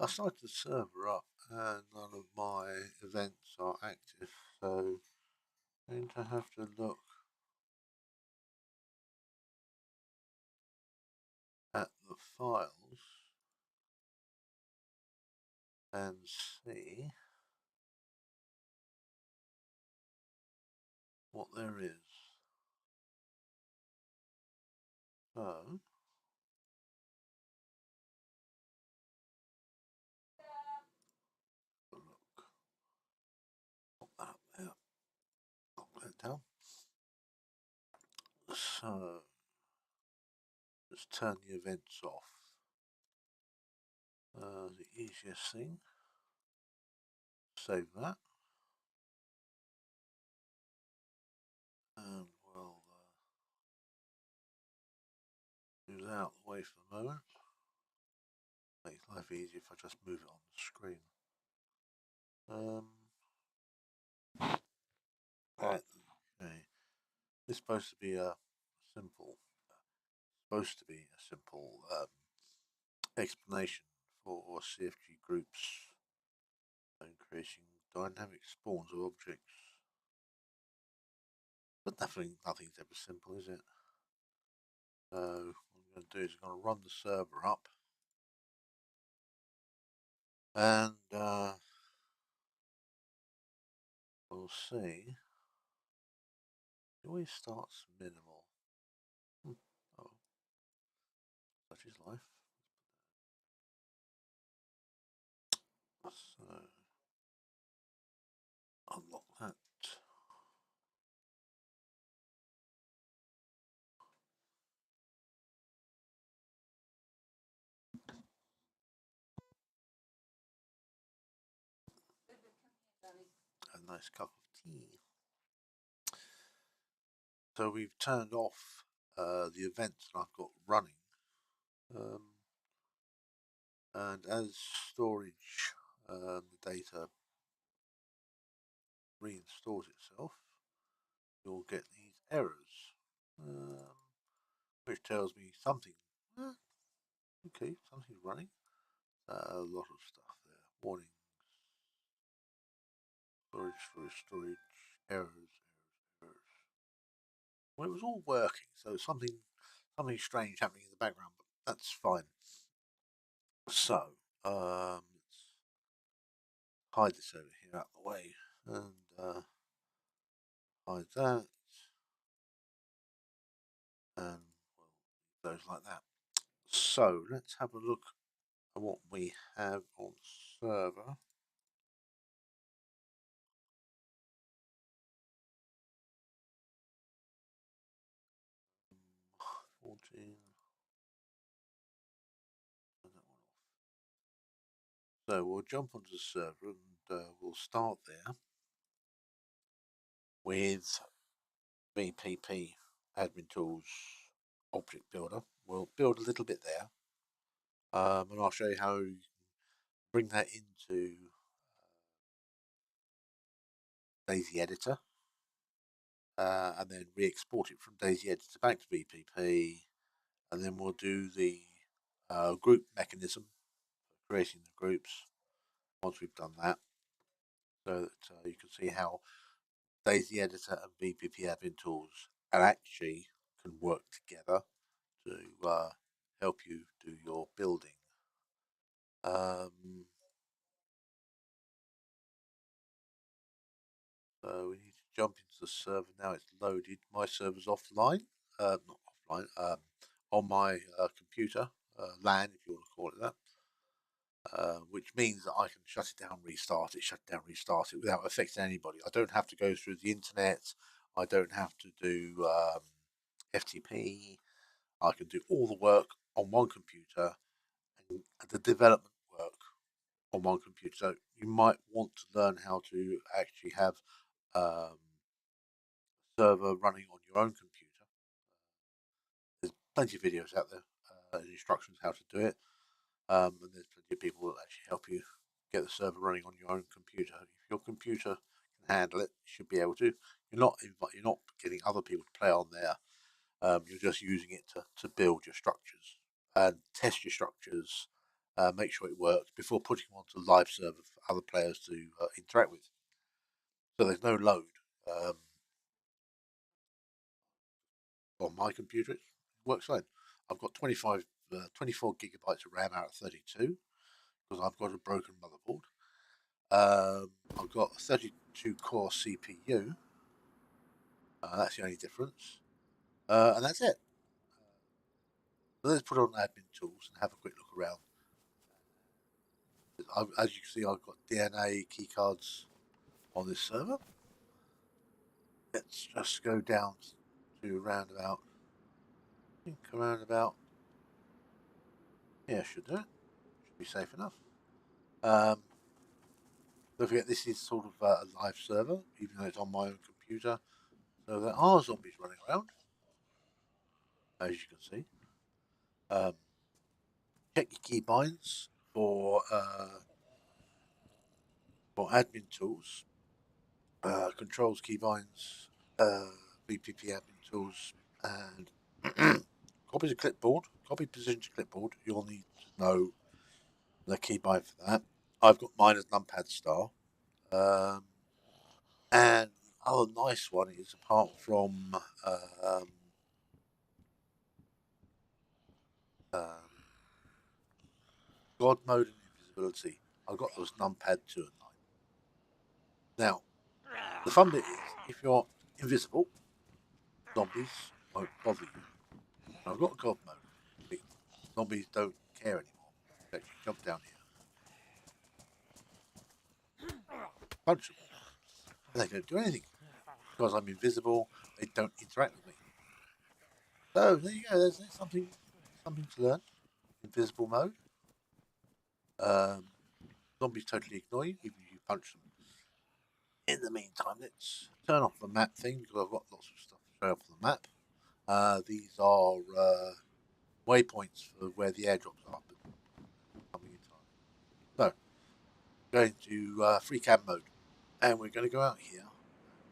I started the server up and none of my events are active, so I'm going to have to look at the files and see what there is. So look, put that up there, put that down. So let's turn the events off. The easiest thing, save that, and we'll move that out of the way for the moment. Makes life easier if I just move it on the screen. Right, okay. This is supposed to be a simple explanation for CFG groups and creating dynamic spawns of objects. But nothing's ever simple, is it? So what I'm going to do is I'm going to run the server up, and we'll see. It always starts minimal. Oh, such is life. So unlock that. A nice cup of tea. So we've turned off the events that I've got running. And as storage, the data reinstalls itself, you'll get these errors, which tells me something. Okay, something's running. A lot of stuff there. Warnings, storage, errors. Well, it was all working, so something strange happening in the background, but that's fine. So, let's hide this over here out of the way, and hide that, and well, those like that. So let's have a look at what we have on server. So we'll jump onto the server and we'll start there with VPP admin tools object builder. We'll build a little bit there, and I'll show you how you bring that into dayz editor, and then re-export it from dayz editor back to VPP, and then we'll do the group mechanism for creating the groups once we've done that, so that you can see how dayz editor and VPP admin tools actually can work together to help you do your building. So we need to jump into the server now. It's loaded. My server's offline, not offline, on my computer, LAN if you want to call it that, which means that I can shut it down, restart it without affecting anybody. I don't have to go through the internet. I don't have to do FTP. I can do all the work on one computer and the development work on one computer. So you might want to learn how to actually have server running on your own computer. There's plenty of videos out there and instructions how to do it, and there's plenty of people that actually help you get the server running on your own computer. If your computer can handle it, you should be able to. You're not getting other people to play on there. You're just using it to build your structures and test your structures make sure it works before putting them onto the live server for other players to interact with. So there's no load. On my computer, it works fine. I've got 24 gigabytes of RAM out of 32 because I've got a broken motherboard. I've got a 32 core CPU. That's the only difference. And that's it. So let's put on admin tools and have a quick look around. As you can see, I've got DNA keycards on this server. Let's just go down to around about, I think around about, yeah, should do it. Should be safe enough. Don't forget, this is sort of a live server, even though it's on my own computer. So there are zombies running around, as you can see. Check your keybinds for admin tools, controls keybinds, BPP admin tools, and copies of clipboard, copy position to clipboard. You'll need to know the keybind for that. I've got mine as numpad star. And the other nice one is, apart from God mode and invisibility, I've got those numpad 2 and 9. Now, the fun bit is, if you're invisible, zombies won't bother you. I've got God mode. Zombies don't care anymore. They actually jump down here, punch them, and they don't do anything. Because I'm invisible, they don't interact with me. So there you go. There's something to learn. Invisible mode. Zombies totally ignore you, even if you punch them. In the meantime, let's turn off the map thing because I've got lots of stuff to show off the map. These are waypoints for where the airdrops are. Coming in time. So, going to free cam mode, and we're going to go out here.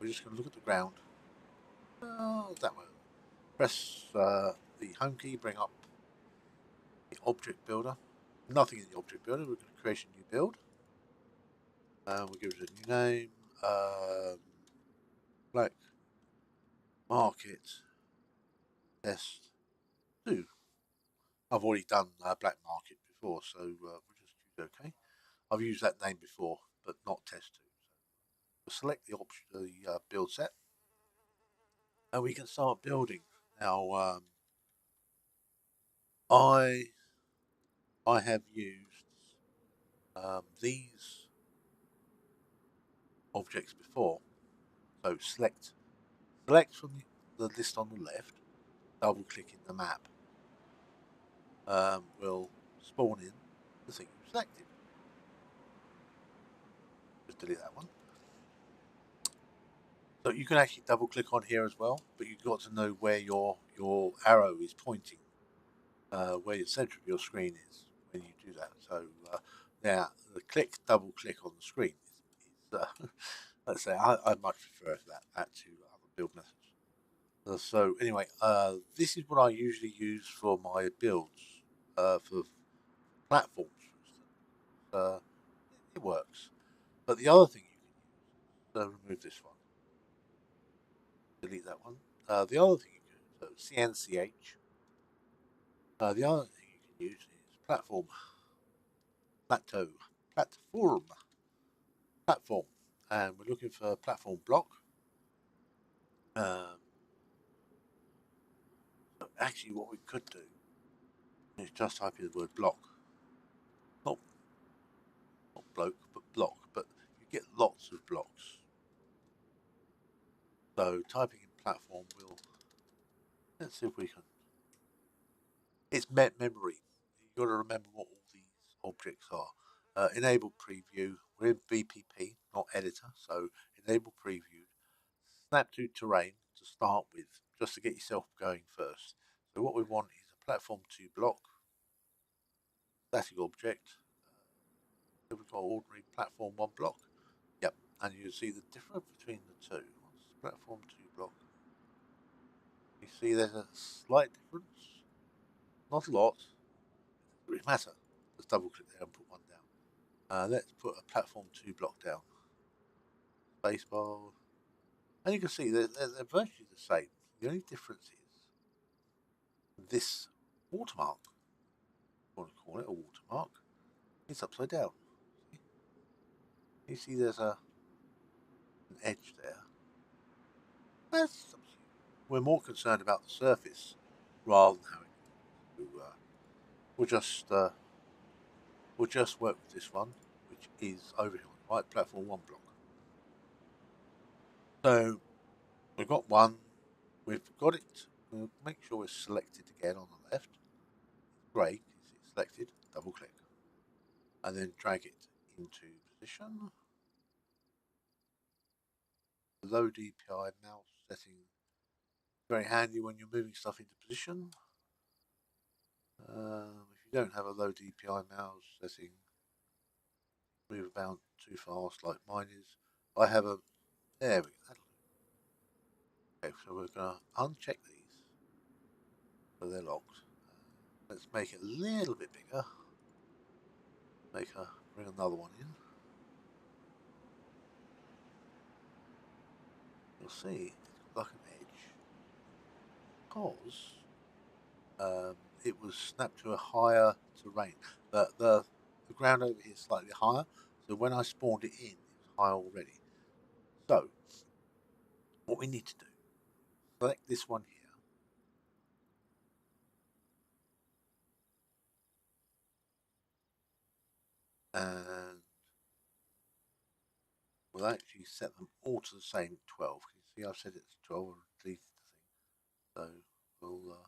We're just going to look at the ground. That way. Press the home key, bring up the object builder. Nothing in the object builder. We're going to create a new build. We'll give it a new name. Black market test 2. I've already done black market before, so we'll just choose OK. I've used that name before, but not test 2. So we'll select the option, the build set, and we can start building. Now, I have used these objects before. So select from the list on the left, double click in the map. Will spawn in the thing you selected. Just delete that one. So you can actually double click on here as well, but you've got to know where your arrow is pointing, where the center of your screen is when you do that. So now the double click on the screen is let's say I much prefer that to other build methods. So anyway, this is what I usually use for my builds for platforms, for instance. It works. But the other thing you can use, remove this one, delete that one. The other thing you can use, CNCH. The other thing you can use is platform, platform, and we're looking for platform block. Actually, what we could do is just type in the word block, not bloke, but block. But you get lots of blocks. So typing in platform will. Let's see if we can. It's memory. You've got to remember what all these objects are. Enable preview. We're in BPP, not editor. So enable preview. Snap to terrain to start with, just to get yourself going first. So what we want is a platform 2 block, static object. So we've got ordinary platform 1 block. Yep, and you see the difference between the two. Platform 2 block. You see there's a slight difference. Not a lot. It doesn't really matter. Let's double click there and put one down. Let's put a platform 2 block down. Spacebar. And you can see they're virtually the same. The only difference is this watermark, if you want to call it a watermark, it's upside down. You see there's an edge there. We're more concerned about the surface rather than how it we'll just work with this one, which is over here on the right, platform 1 block. So we've got one, we've got it. We'll make sure it's selected again on the left. Great, it's selected, double click, and then drag it into position. Low DPI mouse setting, very handy when you're moving stuff into position. If you don't have a low DPI mouse setting, move about too fast like mine is. I have a, there we go. Okay, so we're going to uncheck these so they're locked. Let's make it a little bit bigger. Bring another one in. You'll see it's got like an edge because it was snapped to a higher terrain. The ground over here is slightly higher, so when I spawned it in, it was high already. So what we need to do, select this one here. And we'll actually set them all to the same 12. Can you see I've set it to 12 and deleted the thing. So we'll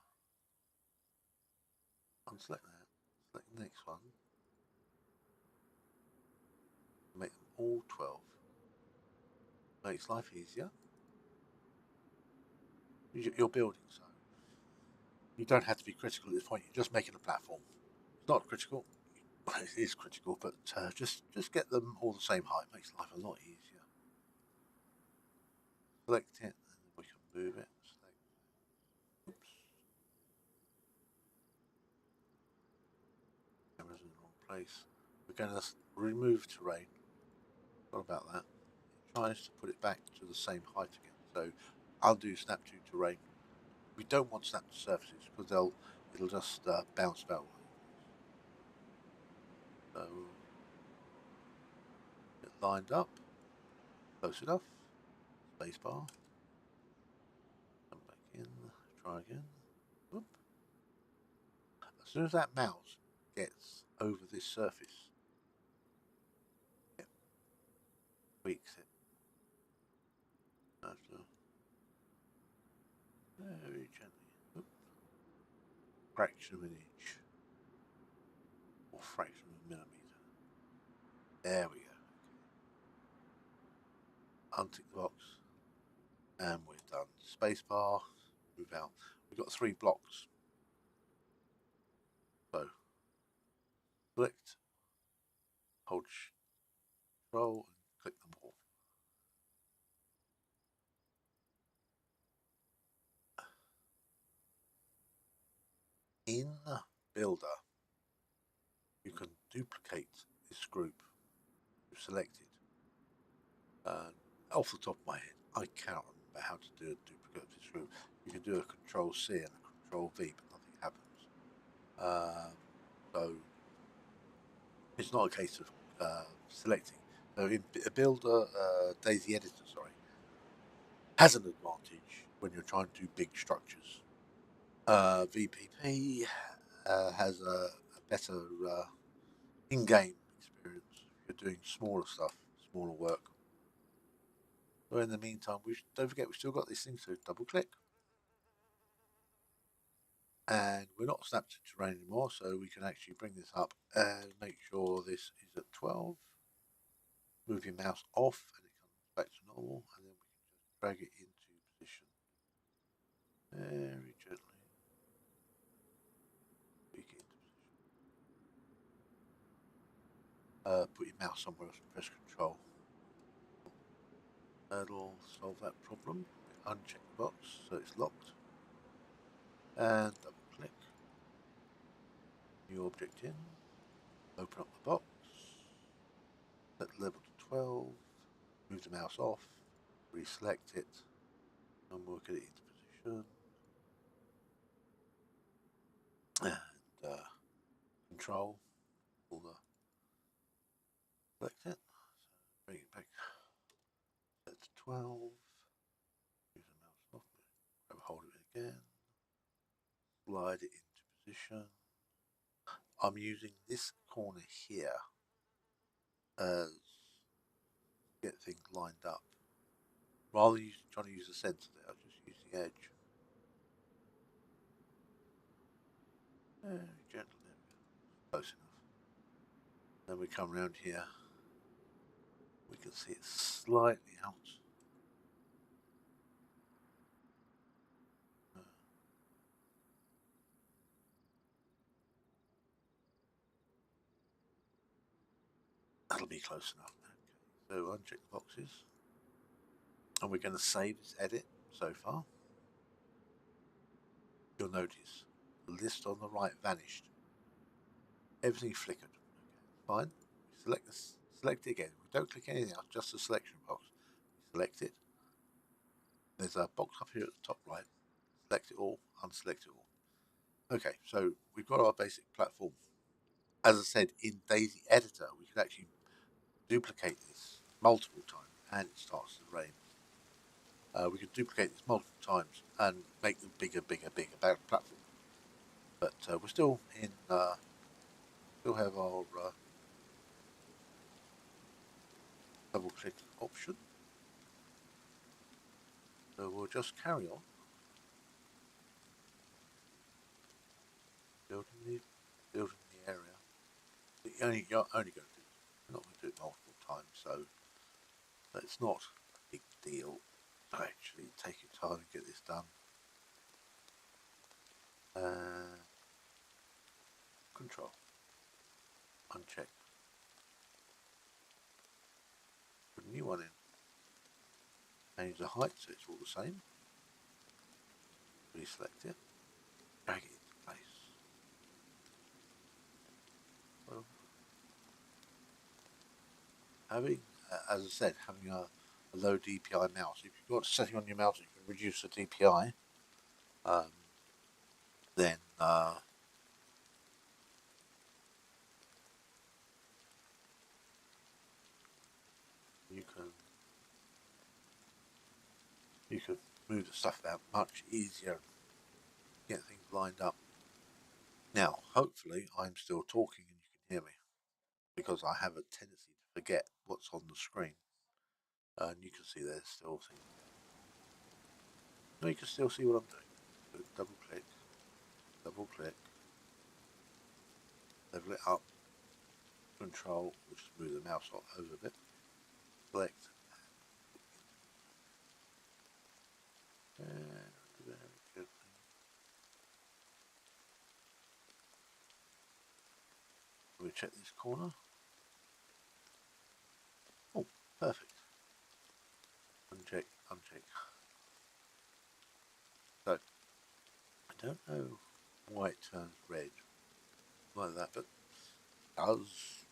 unselect that, select the next one, make them all 12. Makes life easier. You're building, so you don't have to be critical at this point. You're just making a platform. It's not critical. It is critical, but just get them all the same height. Makes life a lot easier. Select it, and then we can move it. Select. Oops. Camera's in the wrong place. We're going to remove terrain. What about that? It tries to put it back to the same height again. So undo snap to terrain. We don't want snap to surfaces because it'll just bounce about. So get lined up, close enough. Spacebar. Come back in. Try again. Whoop. As soon as that mouse gets over this surface, it tweaks it. After very gently. Whoop. Fraction of an inch. Or fraction of a millimeter. There we go. Untick the box. And we're done. Spacebar. Move out. We've got 3 blocks. So select, hold Control, and click them all. In Builder, you can duplicate this group you've selected. Off the top of my head, I cannot remember how to do a duplicate of this group. You can do a Control C and a Control V, but nothing happens. So it's not a case of selecting. So in Builder, dayz editor, sorry, has an advantage when you're trying to do big structures. VPP has a better in-game experience if you're doing smaller stuff, smaller work. But in the meantime, don't forget we've still got this thing, so double click. And we're not snapped to terrain anymore, so we can actually bring this up and make sure this is at 12. Move your mouse off and it comes back to normal, and then we can just drag it into position very gently. Tweak it into position. Put your mouse somewhere else and press Control. That'll solve that problem. Uncheck the box so it's locked. And double click. New object in. Open up the box, set the level to 12, move the mouse off, reselect it, and we'll get it into position. And control, all the select it, so bring it back, set to 12, move the mouse off, grab hold of it again, slide it into position. I'm using this corner here as get things lined up. Rather than trying to use the center there, I'll just use the edge. Very gentle, there we go. Close enough. Then we come around here. We can see it slightly out. That'll be close enough. Okay, so uncheck the boxes. And we're going to save this edit so far. You'll notice the list on the right vanished. Everything flickered. Okay, fine. We select it again. We don't click anything else, just the selection box. We select it. There's a box up here at the top right. Select it all, unselect it all. Okay, so we've got our basic platform. As I said, in dayz editor, we can actually duplicate this multiple times and it starts to rain. We can duplicate this multiple times and make them bigger platform. But we're still in, still have our double click option. So we'll just carry on building the area. You're only going to do it. You're not going to do it multiple times, so it's not a big deal. Actually, take your time and get this done. Control, uncheck, put a new one in, change the height so it's all the same, reselect it, drag it into place. Well, having, as I said, having a low DPI mouse, if you've got a setting on your mouse you can reduce the DPI, then you can move the stuff out much easier, get things lined up. Now, hopefully I'm still talking and you can hear me, because I have a tendency to forget what's on the screen. And you can see there's still things there. No, you can still see what I'm doing. So double click, level it up, control, we'll just move the mouse over a bit, select, and very gently. We check this corner. Oh, perfect. Uncheck. So, I don't know why it turns red like that, but it does.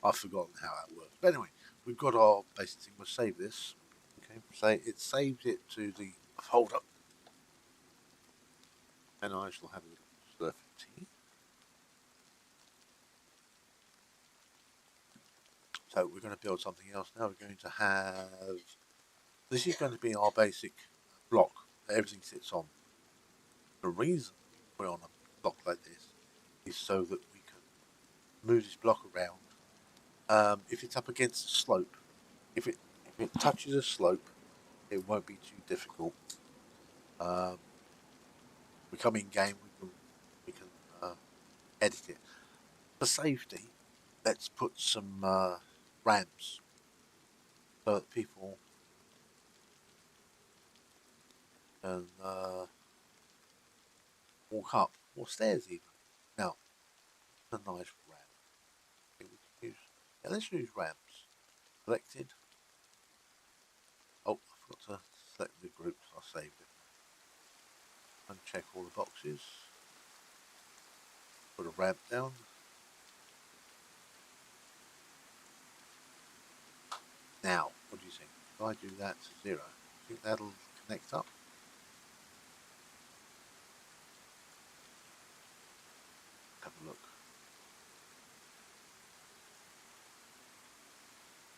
I've forgotten how that works. But anyway, we've got our basic thing. We'll save this. Okay, so it saved it to the folder, and I shall have a slurp of tea. So we're going to build something else now. We're going to have, this is going to be our basic block that everything sits on. The reason we put on a block like this is so that we can move this block around. If it's up against a slope, if it touches a slope, it won't be too difficult. We come in game, we can edit it. For safety, let's put some ramps so that people can walk up, or stairs even. Now, a nice ramp. We can use, yeah, let's use ramps. Selected. Oh, I forgot to select the groups. I saved it. Uncheck all the boxes. put a ramp down. Now, what do you think? If I do that to 0, do you think that'll connect up? Have a look.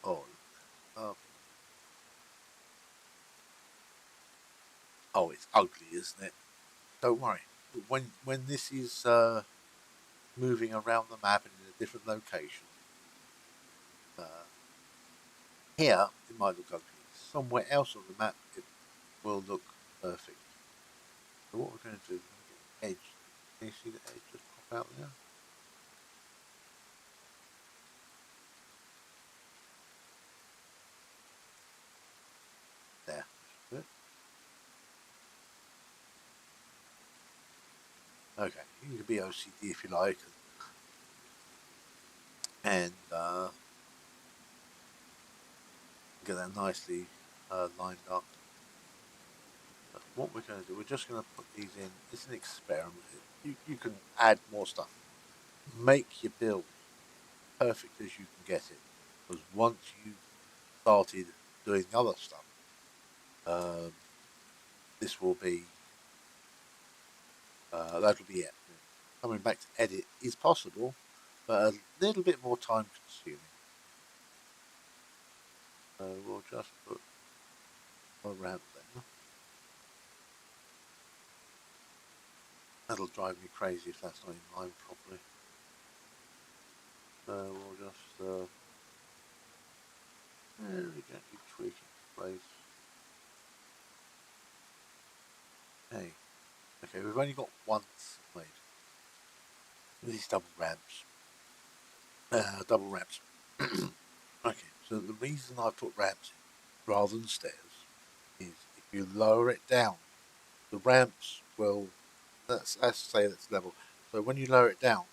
Oh, oh, it's ugly, isn't it? Don't worry. When this is moving around the map and in a different location, here it might look ugly. Somewhere else on the map it will look perfect. So what we're going to do, we're going to get the edge. Can you see the edge just pop out there? There. Good. Okay, you can be OCD if you like, and get that nicely lined up. But what we're going to do, we're just going to put these in. It's an experiment. You can add more stuff. Make your build perfect as you can get it. Because once you started doing other stuff, this will be that'll be it. Coming back to edit is possible, but a little bit more time consuming. So we'll just put a ramp there. That'll drive me crazy if that's not in line properly. So we'll just very gently tweak it in place. Hey, okay, we've only got one side. These double ramps. Okay, so the reason I put ramps in rather than stairs is if you lower it down, the ramps will, let's say that's level. So when you lower it down,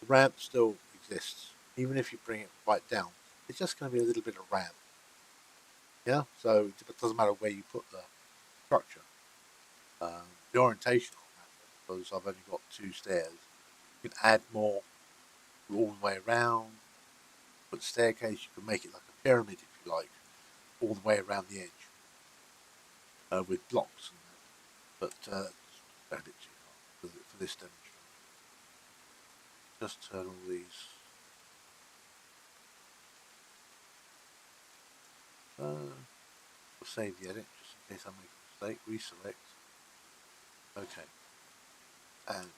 the ramp still exists. Even if you bring it right down, it's just going to be a little bit of ramp. Yeah, so it doesn't matter where you put the structure. The orientation will matter because I've only got 2 stairs. You can add more all the way around. Put staircase, you can make it like a pyramid if you like, all the way around the edge with blocks and that. But a bit too far for this demonstration. Just turn all these. We'll save the edit just in case I make a mistake. Reselect. Okay. And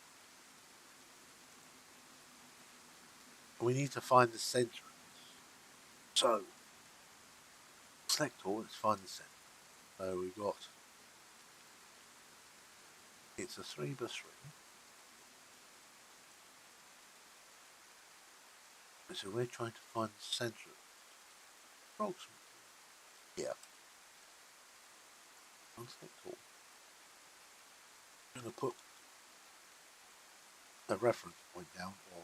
we need to find the center of this. So select all. Let's find the center. So we've got. It's a 3x3. So we're trying to find the center of it. Approximately. Yeah. Select all. I'm going to put a reference point down, or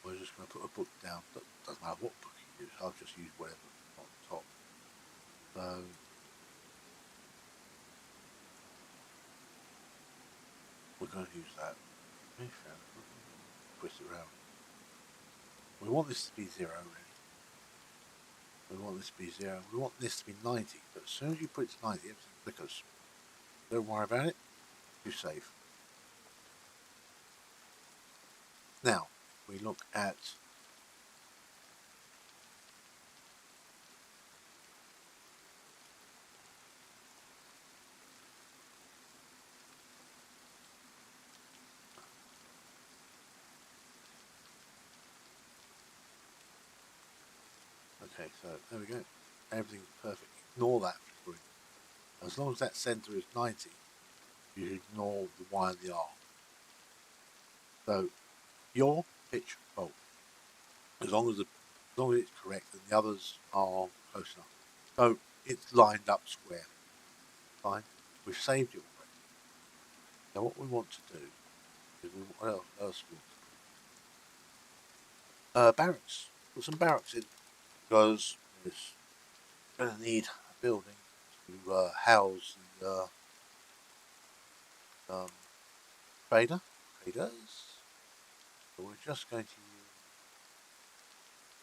we're just going to put a book down. Doesn't matter what book you use. I'll just use whatever on top. So we're going to use that. Twist it around. We want this to be 0, really. We want this to be 0. We want this to be 90. But as soon as you put it to 90, everything flickers. Don't worry about it. You save. Now, we look at okay, so there we go. Everything's perfect. Ignore that flickering. As long as that center is 90, you ignore the Y and the R. So your pitch bolt, as long as it's correct and the others are close enough. So it's lined up square. Fine. We've saved it already. Now what we want to do is what else we want to do? Barracks. Put some barracks in because we're going to need building to house the traders. So we're just going to use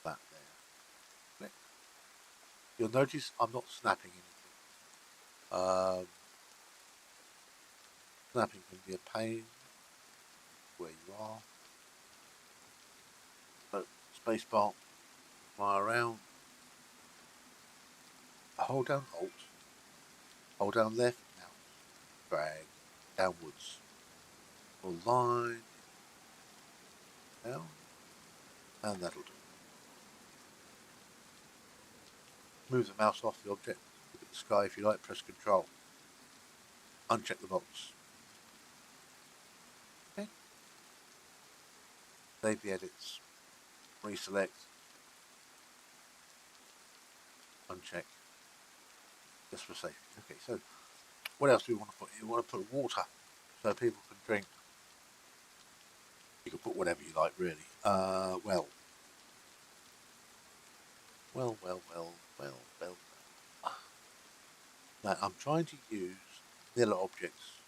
that there. Click. You'll notice I'm not snapping anything. Snapping can be a pain where you are. So spacebar, fly around, hold down Alt, hold down left mouse, drag downwards. Pull line down, and that'll do. Move the mouse off the object. Look at the sky if you like. Press Control. Uncheck the box. Okay. Save the edits. Reselect. Uncheck. Just for safety. Okay. So what else do we want to put here? We want to put water so people can drink. You can put whatever you like, really. Well. Now I'm trying to use vanilla objects.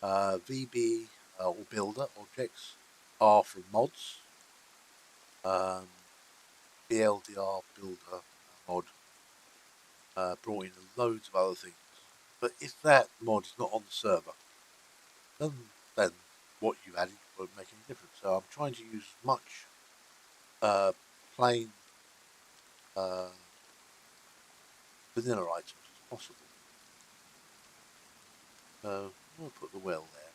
VB or builder objects are from mods. BLDR builder mod brought in loads of other things. But if that mod is not on the server, then what you added won't make any difference. So I'm trying to use as much plain vanilla items as possible. So I'll put the well there.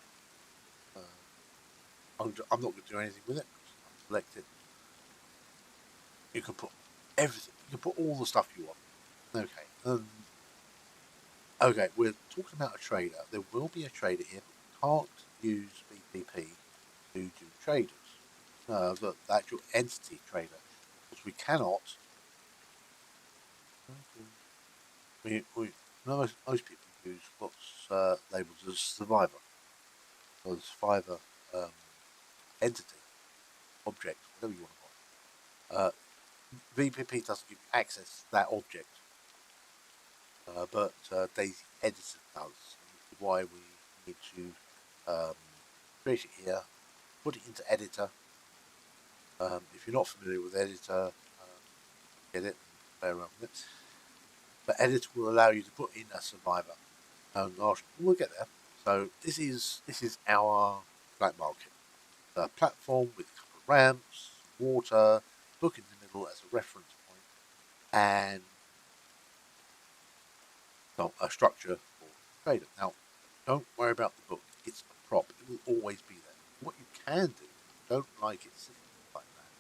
I'm not going to do anything with it. I'll select it. You can put everything. You can put all the stuff you want. Okay. Okay, we're talking about a trader. There will be a trader here, but we can't use VPP to do traders. The actual entity trader. Because we cannot. Most people use what's labelled as survivor. Or the survivor entity, object, whatever you want to call it. VPP doesn't give you access to that object. But dayz editor does, which is why we need to create it here, put it into editor. If you're not familiar with editor, get it, play around with it. But editor will allow you to put in a survivor. And we'll get there. So this is our black market, a platform with a couple of ramps, water, book in the middle as a reference point, and a structure for trader. Now, don't worry about the book. It's a prop. It will always be there. What you can do, if you don't like it sitting like that,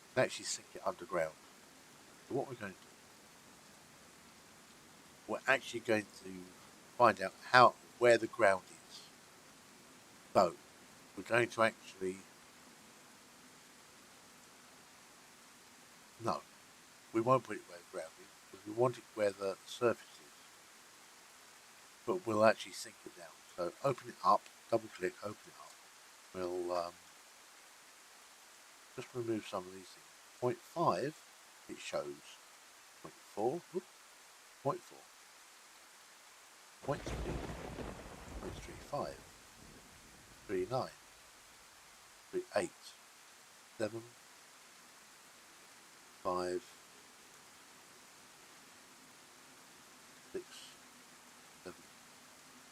you can actually sink it underground. So what we're going to do, we're actually going to find out where the ground is. So we're going to actually, no, we won't put it where the ground is because we want it where the surface is. But we'll actually sink it down. So open it up, double click, open it up. We'll just remove some of these things. 0.5, it shows 0.4, 0.4, 0.3, 0.35, 3.9, 3.8, 7, 5, 6, 7.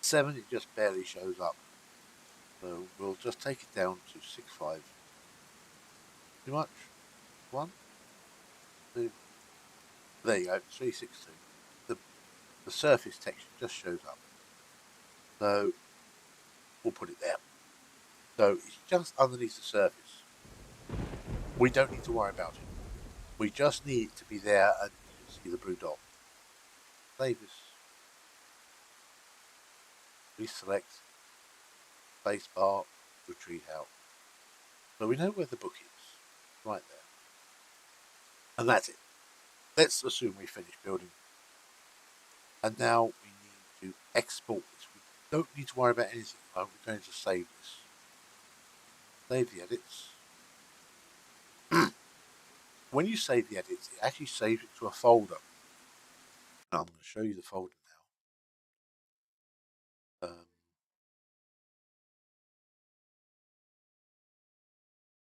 7, it just barely shows up. So we'll just take it down to 6.5. Too much? 1, 2. There you go, 3.62. The surface texture just shows up. So we'll put it there. So it's just underneath the surface. We don't need to worry about it. We just need it to be there and you can see the blue dot. Save this. Reselect. Spacebar. Retreat out. So we know where the book is. Right there. And that's it. Let's assume we finished building. And now we need to export this. We don't need to worry about anything. We're going to save this. Save the edits. When you save the edits, it actually saves it to a folder. I'm going to show you the folder now.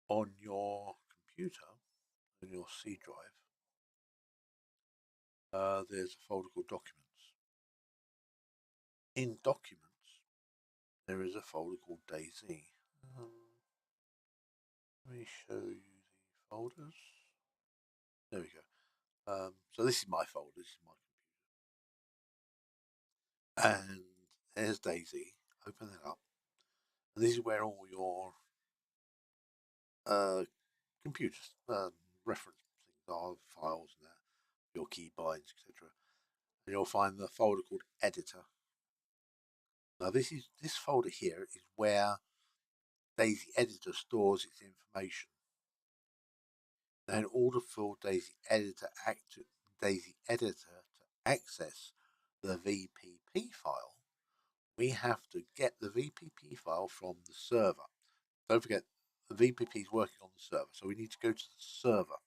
On your computer, on your C drive, there's a folder called Documents. In Documents, there is a folder called dayz. Let me show you the folders. There we go. So this is my folder. This is my computer, and there's dayz. Open that up, and this is where all your computers reference things are, files and that, your key binds, etc. And you'll find the folder called Editor. Now this folder here is where dayz Editor stores its information. Now in order for dayz Editor to access the VPP file, we have to get the VPP file from the server. Don't forget, the VPP is working on the server, so we need to go to the server.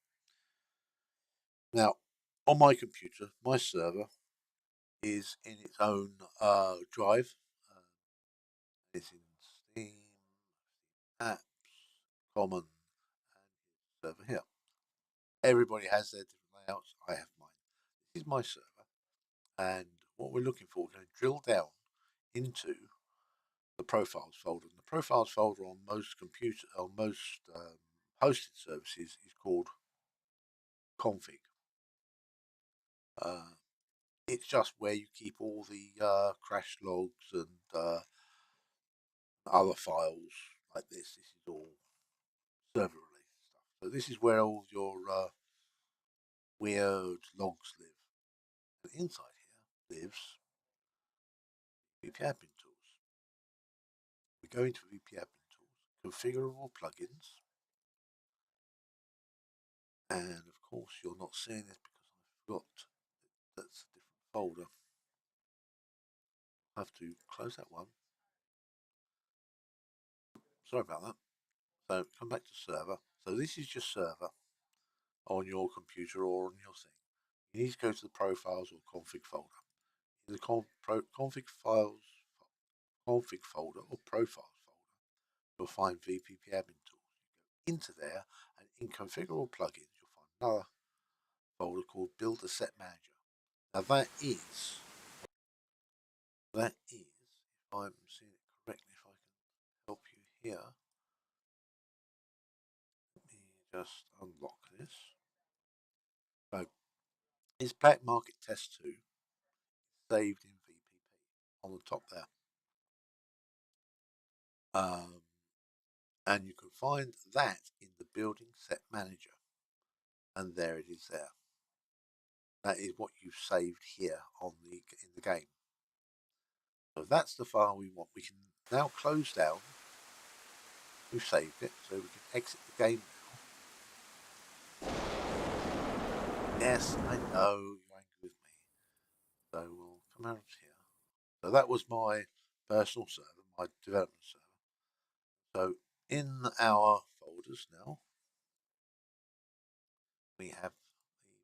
Now, on my computer, my server is in its own drive. It's in Steam, Apps, Common, and server here. Everybody has their different layouts. I have mine. This is my server, and what we're looking for, we're going to drill down into the profiles folder. And the profiles folder on most hosted services is called config. It's just where you keep all the crash logs and other files like this. This is all server related stuff. So this is where all your weird logs live. And inside here lives VP Admin Tools. We go into VP Admin Tools, configurable plugins, and of course you're not seeing this because I forgot that's a different folder. I have to close that one. Sorry about that. So come back to server. So this is your server on your computer or on your thing. You need to go to the profiles or config folder. In the config folder or profiles folder, you'll find VPP Admin Tools. You go into there, and in configurable plugins, you'll find another folder called Build a Set Manager. Now that is, if I'm seeing it correctly, if I can help you here, let me just unlock this. So, it's Black Market Test 2 saved in VPP on the top there. And you can find that in the Building Set Manager, and there it is there. That is what you've saved here in the game. So that's the file we want. We can now close down. We've saved it, so we can exit the game now. Yes, I know you're angry with me. So we'll come out here. So that was my personal server, my development server. So in our folders now, we have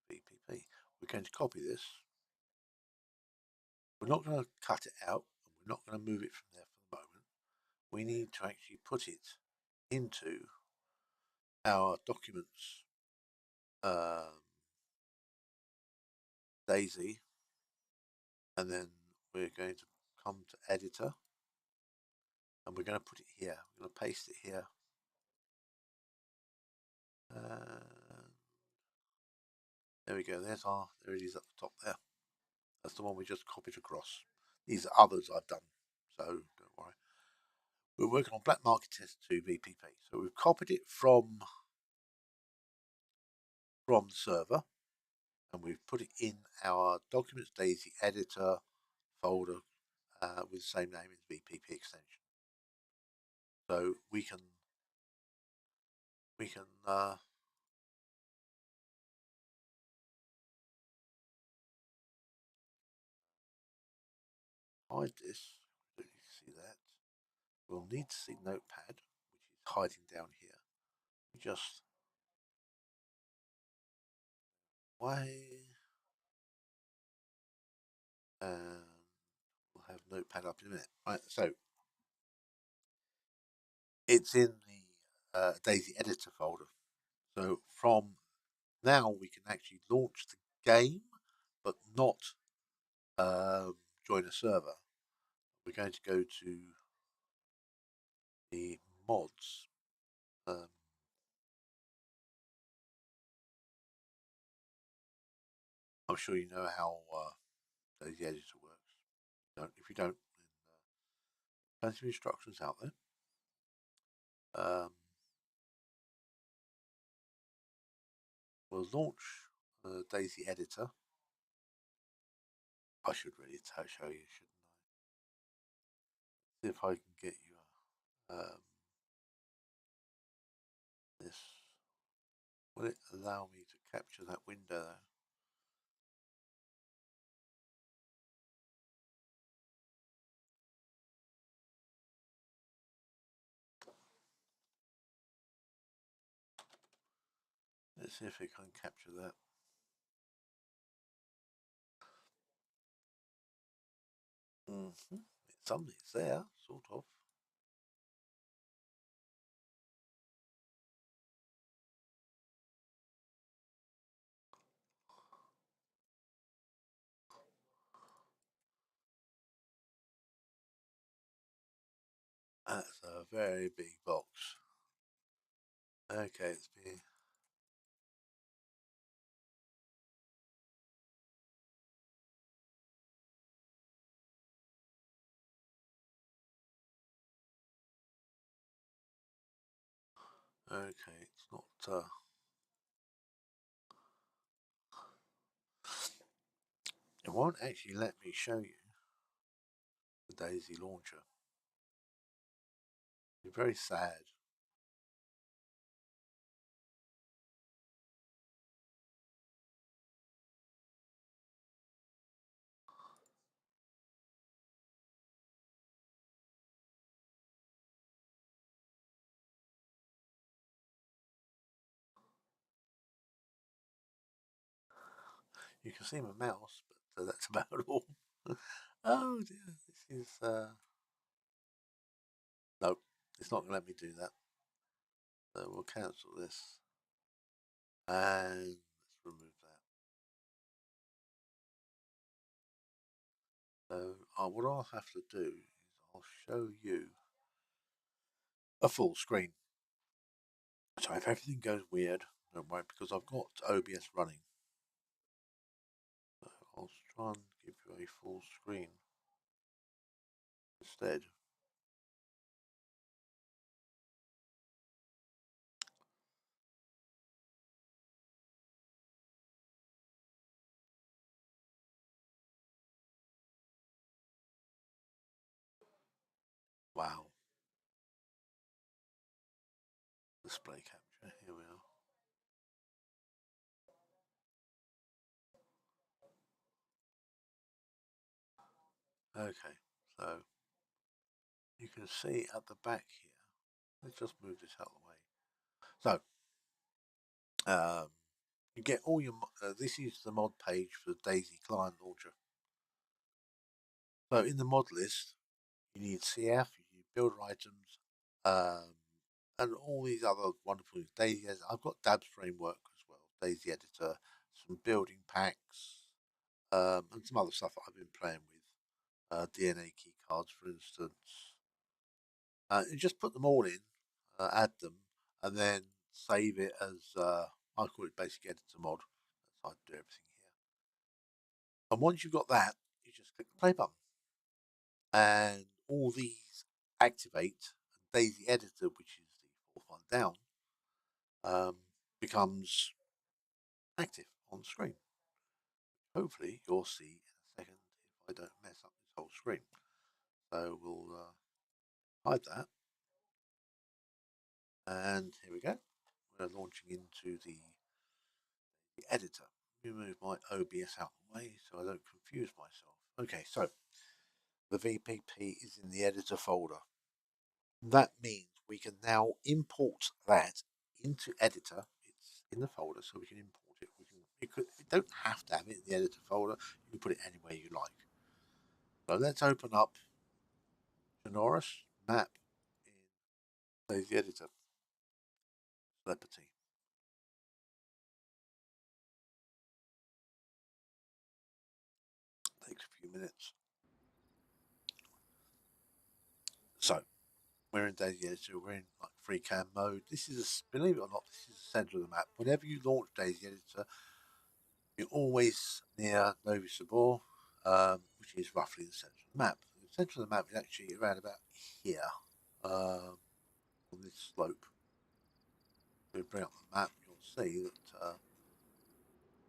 the VPP. We're going to copy this. We're not going to cut it out, and we're not going to move it from there for the moment. We need to actually put it into our documents dayz, and then we're going to come to editor, and we're going to put it here. We're going to paste it here. There we go. There it is at the top there. That's the one we just copied across. These are others I've done, so don't worry. We're working on Black Market Test 2 VPP. So we've copied it from the server, and we've put it in our Documents dayz editor folder with the same name as VPP extension. So we can hide this. Don't need to see that. We'll need to see Notepad, which is hiding down here. We just why and we'll have Notepad up in a minute. Right, so it's in the dayz editor folder. So from now we can actually launch the game, but not join a server. We're going to go to the mods. I'm sure you know how dayz editor works. If you don't, then plenty of instructions out there. We'll launch dayz editor. I should really show you, shouldn't I? See if I can get you this. Will it allow me to capture that window? Let's see if it can capture that. Something's there, sort of. That's a very big box. Okay, it's being. Okay, it's not. It won't actually let me show you the dayz launcher. It's very sad. You can see my mouse, but that's about all. Oh dear, this is. No, it's not going to let me do that. So we'll cancel this. And let's remove that. So what I'll have to do is I'll show you a full screen. So if everything goes weird, don't worry, because I've got OBS running. So I'll try and give you a full screen instead. Wow. Display capture, here we are. Okay, so you can see at the back here. Let's just move this out of the way. So you get all your. This is the mod page for the dayz client launcher. So in the mod list, you need CF, you need builder items, and all these other wonderful things. dayz. I've got Dabs framework as well, dayz editor, some building packs, and some other stuff that I've been playing with. DNA key cards, for instance. You just put them all in, add them, and then save it as I call it basic editor mod. That's how I do everything here. And once you've got that, you just click the play button, and all these activate. And dayz editor, which is the fourth one down, becomes active on the screen. Hopefully, you'll see in a second if I don't mess up this whole screen. So we'll hide that, and here we go. We're launching into the editor. Let me move my OBS out of the way so I don't confuse myself. Okay, so the VPP is in the editor folder. That means we can now import that into editor. It's in the folder, so we can import it. We don't have to have it in the editor folder. You can put it anywhere you like. So let's open up Sonorous map in dayz editor. Celebrity. Takes a few minutes. So we're in dayz editor. We're in like free cam mode. This is, believe it or not, this is the center of the map. Whenever you launch dayz editor, you're always near Novi Sabor, which is roughly the center of the map. The center of the map is actually around about here, on this slope. If we bring up the map, you'll see that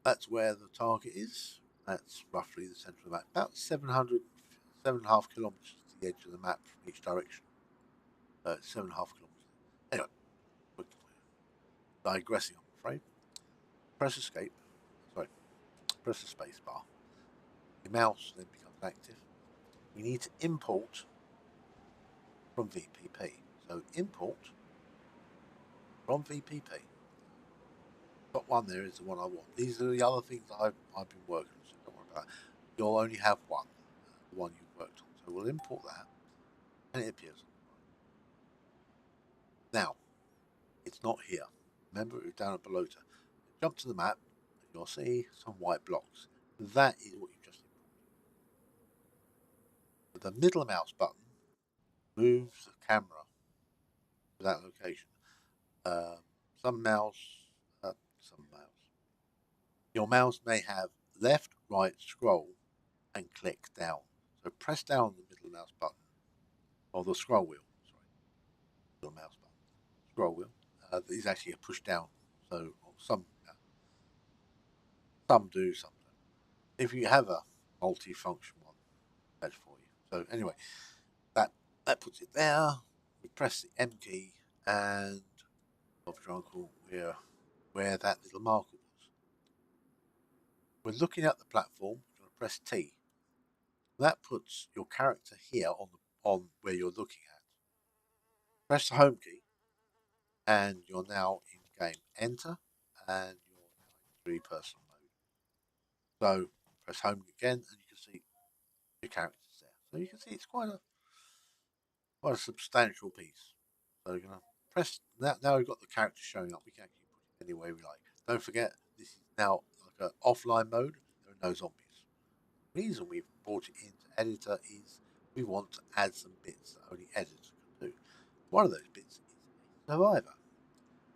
that's where the target is. That's roughly the center of the map. About 7.5 kilometers to the edge of the map from each direction. 7.5 kilometers. Anyway, we're digressing, I'm afraid. Press escape. Sorry, press the space bar. Your mouse then becomes active. We need to import from VPP. So import from VPP. Got one there is the one I want. These are the other things I've been working on, so don't worry about it. You'll only have one, the one you've worked on. So we'll import that, and it appears. Now, it's not here. Remember, it was down at Balota. Jump to the map, and you'll see some white blocks. That is what you just imported. The middle mouse button moves the camera to that location. Some mouse, your mouse may have left, right, scroll, and click down. So press down the middle mouse button, or the scroll wheel, sorry, middle mouse button, scroll wheel. Is actually a push down. So some do, some don't. If you have a multi-function one, that's for you. So anyway, that puts it there. We press the M key, and of your uncle where that little marker was. We're looking at the platform. We're going to press T. That puts your character here on where you're looking at. Press the home key, and you're now in game. Enter, and you're now in three-person mode. So press home again, and you can see your characters there. So you can see it's quite a substantial piece. So you're going to press that. Now we've got the character showing up. We can actually put it any way we like. Don't forget, this is now like an offline mode. There are no zombies. The reason we've brought it into editor is we want to add some bits that only editors can do. One of those bits is a survivor.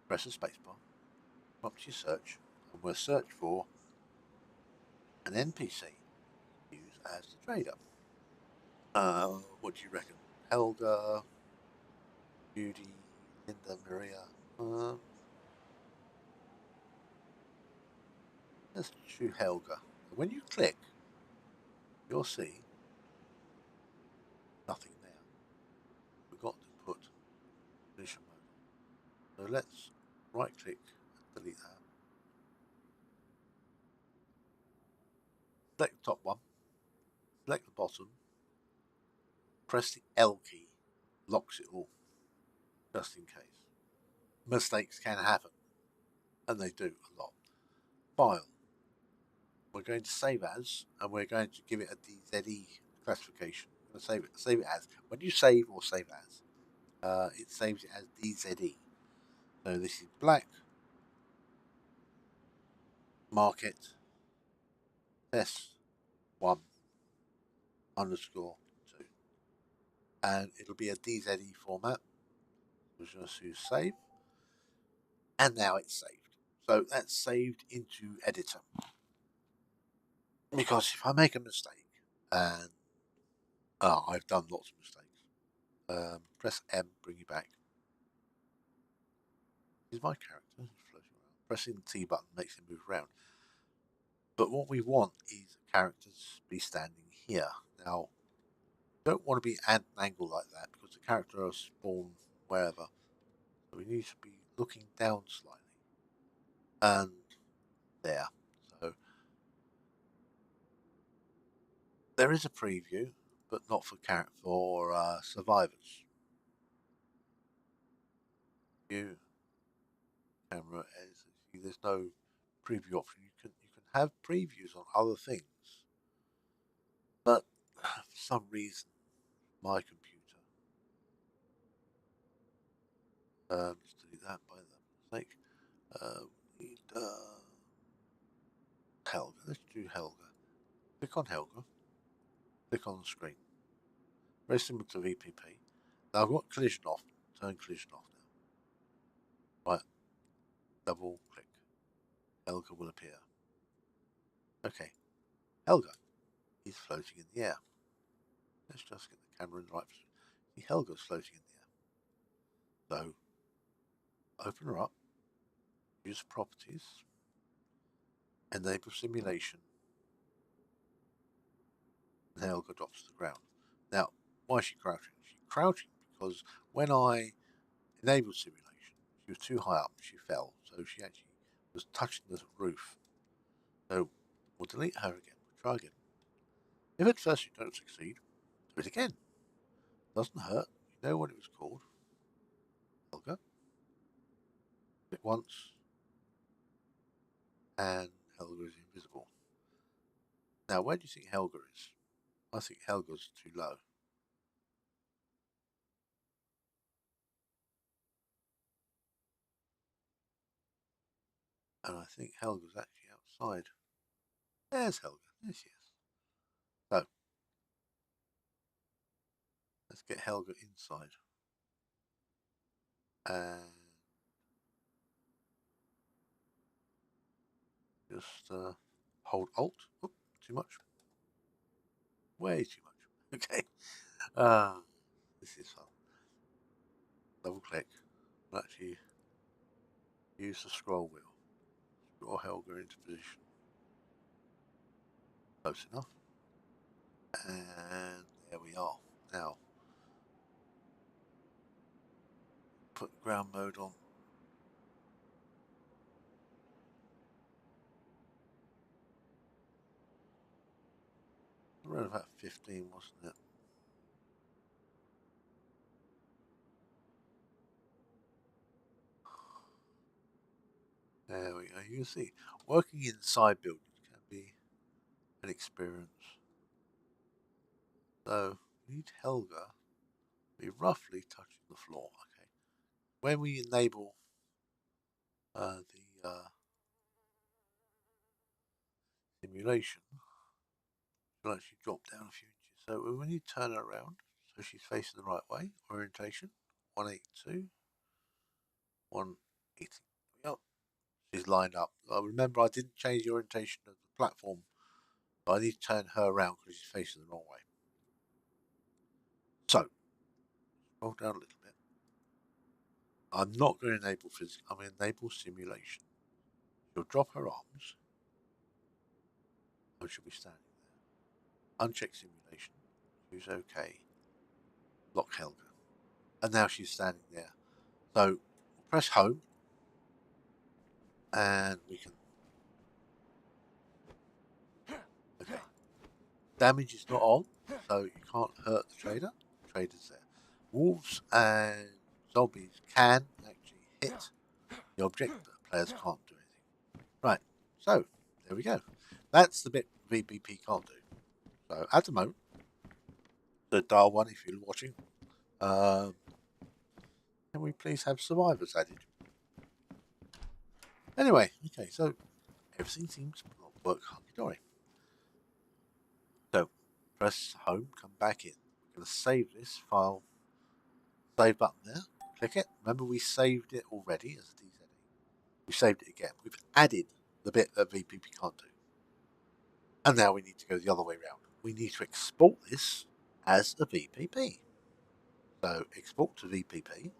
Press the spacebar, come up to your search, and we'll search for an NPC to use as the trader. What do you reckon? Helga, Judy, Linda, Maria. Let's choose Helga. When you click, you'll see nothing there. Forgot to put position mode. So let's right click and delete that. Select the top one, select the bottom, press the L key, locks it all, just in case. Mistakes can happen, and they do a lot. File. We're going to save as, and we're going to give it a DZE classification. We're going to save it as. When you save or save as, it saves it as DZE. So this is black, market, test 1 underscore 2. And it'll be a DZE format. We'll just use save. And now it's saved. So that's saved into editor. Because if I make a mistake, and I've done lots of mistakes, press M, bring you back. Is my character floating around? Pressing the T button makes him move around. But what we want is characters be standing here. Now, don't want to be at an angle like that because the character will spawn wherever. So we need to be looking down slightly. And there. So there is a preview, but not for survivors. View camera as there's no preview option. You can have previews on other things, but for some reason, my computer, let's delete that by mistake. We need Helga. Let's do Helga. Click on Helga. Click on the screen. Very similar to VPP. Now I've got collision off. Turn collision off now. Right. Double click. Helga will appear. Okay. Helga is floating in the air. Let's just get the camera in the right position. See, Helga's floating in the air. So open her up. Use properties. Enable simulation. And Helga drops to the ground. Now, why is she crouching? She's crouching because when I enabled simulation, she was too high up. She fell. So she actually was touching the roof. So we'll delete her again. We'll try again. If at first you don't succeed, do it again. Doesn't hurt. You know what it was called. Helga. Click once. And Helga is invisible. Now, where do you think Helga is? I think Helga's too low. And I think Helga's actually outside. There's Helga. There she is. So, let's get Helga inside. And just hold Alt. Oop, too much. Way too much. Okay. This is fun. Double click. We'll actually use the scroll wheel. Draw Helga into position. Close enough. And there we are. Now, put ground mode on. Around about 15, wasn't it? There we go. You can see working inside buildings can be an experience. So we need Helga to be roughly touching the floor. Okay. When we enable the simulation, she'll actually drop down a few inches. So we need to turn her around so she's facing the right way. Orientation 182, 180. Yep. She's lined up. Remember, I didn't change the orientation of the platform, but I need to turn her around because she's facing the wrong way. So, scroll down a little bit. I'm not going to enable physics. I'm going to enable simulation. She'll drop her arms, and she'll be standing there. Uncheck simulation. Choose OK. Lock Helga. And now she's standing there. So, press home, and we can. Okay. Damage is not on, so you can't hurt the trader. The trader's there. Wolves and zombies can actually hit the object, but players can't do anything. Right, so there we go. That's the bit VPP can't do. So at the moment, the dial 1 if you're watching. Can we please have survivors added? Anyway, okay, so everything seems to work hunky-dory. So press home, come back in. We're going to save this file. Save button there. Click it. Remember we saved it already as a dayz. We saved it again. We've added the bit that VPP can't do. And now we need to go the other way around. We need to export this as a VPP. So export to VPP.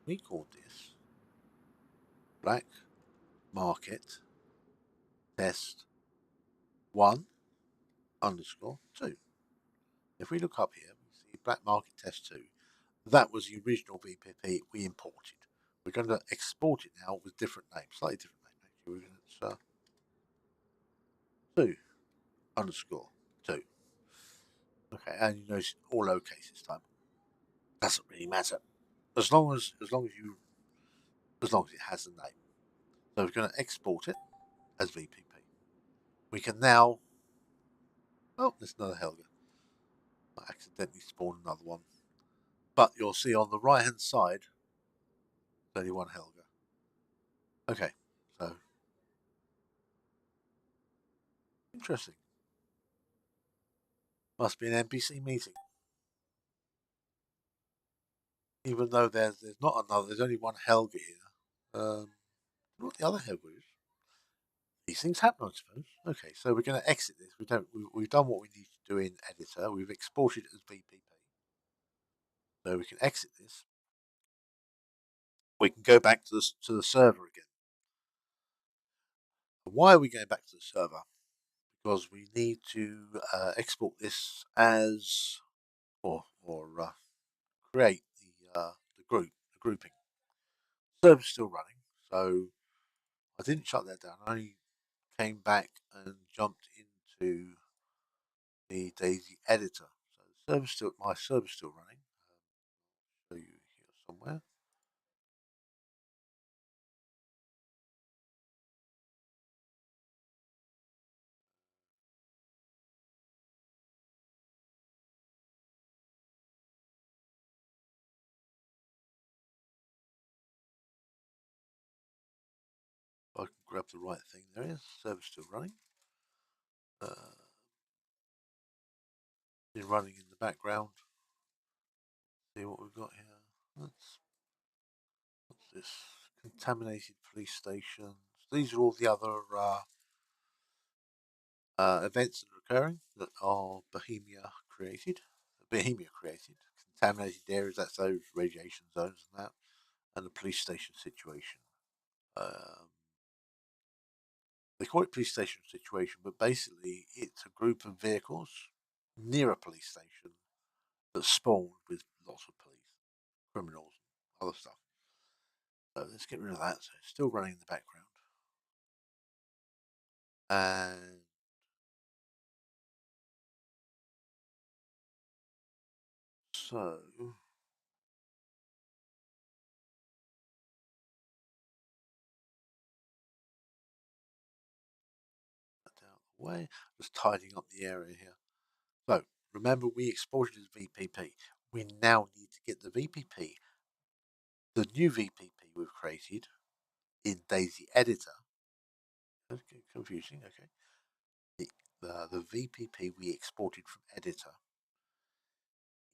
We called this black market test 1 underscore 2. If we look up here, we see black market test 2. That was the original VPP we imported. We're going to export it now with different names, slightly different names. Actually, we're going to 2 underscore 2. Okay, and you notice all lowercase this time. Doesn't really matter. As long as it has a name. So we're going to export it as VPP. We can now Oh, there's another Helga. I accidentally spawned another one. But you'll see on the right hand side, there's only one Helga. Okay, so interesting. Must be an NPC meeting. Even though there's not another, there's only one Helga here. What the other Helga is? These things happen, I suppose. Okay, so we're going to exit this. We've done what we need to do in editor. We've exported it as BPP. So we can exit this. We can go back to the server again. Why are we going back to the server? Because we need to export this as or create the grouping. The server's still running, so I didn't shut that down. I only came back and jumped into the dayz editor. So my server's still running. Show you here somewhere. If I can grab the right thing, there it is. Server's still running. Been running in the background. See what we've got here. What's this? Contaminated police stations. These are all the other events that are occurring that are Bohemia created. Contaminated areas, that's those radiation zones and that, and the police station situation. They call it police station situation, but basically it's a group of vehicles near a police station that spawned with lots of police, criminals, other stuff. So let's get rid of that. So it's still running in the background. And so down the way, just tidying up the area here. So remember, we exported as VPP. We now need to get the VPP, the new VPP we've created in dayz editor. That's confusing. Okay, the VPP we exported from editor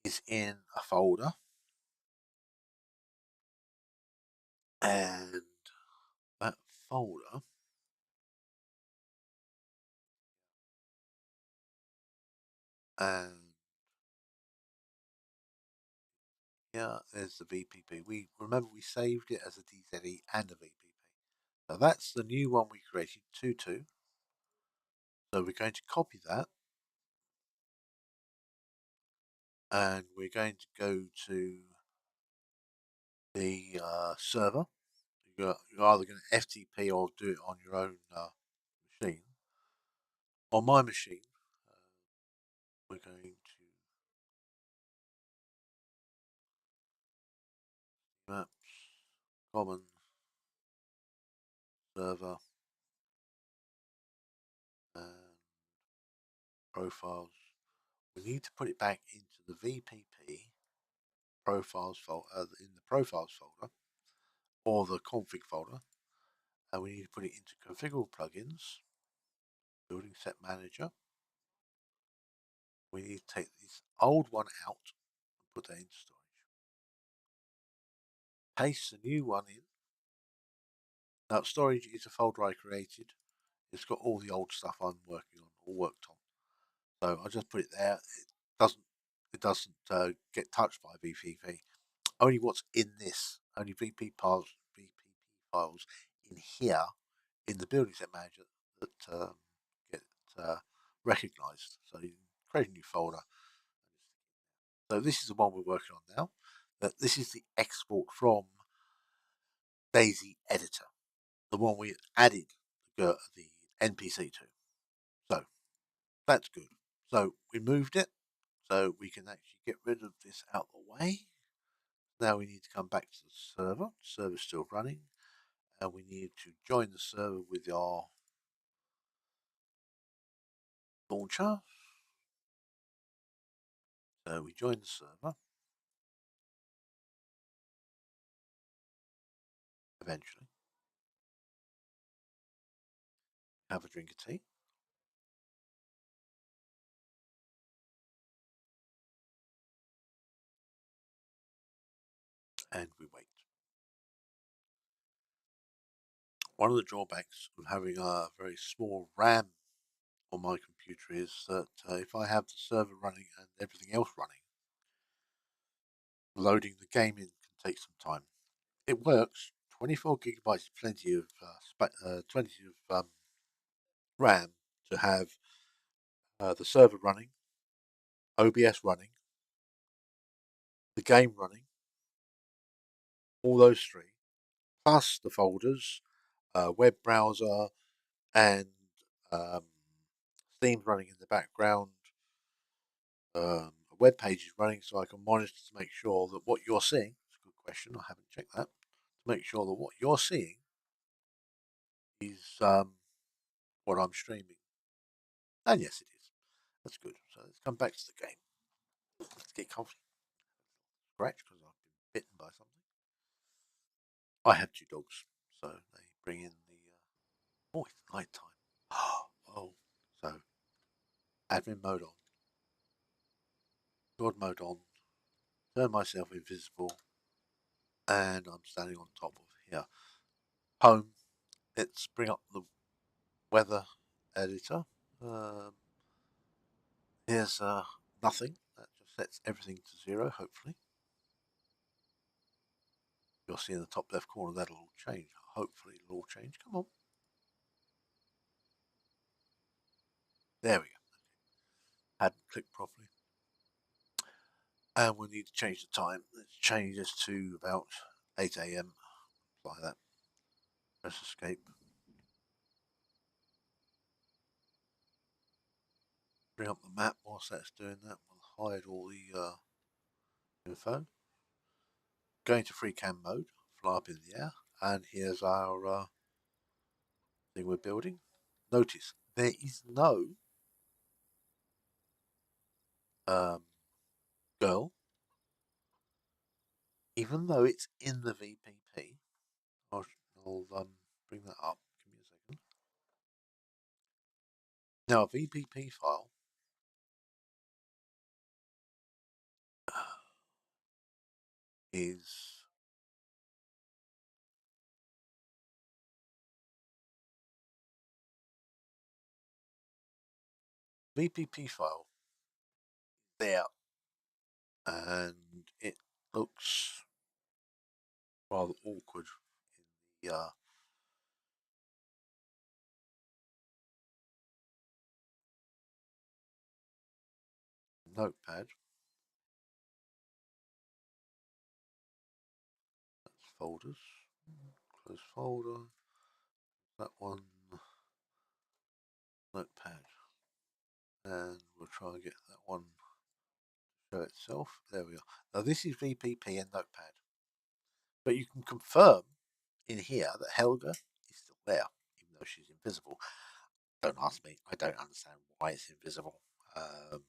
is in a folder, and that folder and yeah, there's the VPP. We remember we saved it as a DZE and a VPP. So that's the new one we created, 2.2. So we're going to copy that, and we're going to go to the server. You're either going to FTP or do it on your own machine. On my machine, we're going to maps, common server, and profiles. We need to put it back into the VPP profiles folder, in the profiles folder, or the config folder, and we need to put it into configurable plugins, building set manager. We need to take this old one out and put that into storage. Paste the new one in. Now, storage is a folder I created. It's got all the old stuff I'm working on or worked on. So I just put it there. It doesn't get touched by VPP. Only what's in this, only VPP files in here in the building set manager that get recognized. So you create a new folder. So this is the one we're working on now. This is the export from dayz editor, the one we added the NPC to. So that's good. So we moved it, so we can actually get rid of this out the way. Now we need to come back to the server. The server's still running, and we need to join the server with our launcher. So we join the server. Eventually. Have a drink of tea. And we wait. One of the drawbacks of having a very small RAM on my computer is that if I have the server running and everything else running, loading the game in can take some time. It works. 24 gigabytes is plenty of RAM to have the server running, OBS running, the game running, all those three, plus the folders, web browser, and Steam's running in the background. A web page is running, so I can monitor to make sure that what you're seeing. It's a good question. I haven't checked that. To make sure that what you're seeing is what I'm streaming. And yes, it is. That's good. So let's come back to the game. Let's get comfy. Scratch because I've been bitten by something. I have two dogs, so they bring in the. Oh, it's night time. Oh, so admin mode on, God mode on, turn myself invisible, and I'm standing on top of here. Home. Let's bring up the weather editor. Here's nothing. That just sets everything to 0, hopefully. You'll see in the top left corner that'll all change. Hopefully it'll all change. Come on. There we go. Hadn't clicked properly. And we need to change the time. Let's change this to about 8 AM. Like that. Press escape. Bring up the map whilst that's doing that. We'll hide all the info. Go into free cam mode. Fly up in the air. And here's our thing we're building. Notice there is no girl, even though it's in the VPP. I'll bring that up. Give me a second. Now, a VPP file is VPP file there, and it looks rather awkward in the notepad. That's folders. Close folder. That one. Notepad. And we'll try and get that one to show itself. There we are. Now this is VPP and Notepad. But you can confirm in here that Helga is still there, even though she's invisible. Don't ask me. I don't understand why it's invisible. I'm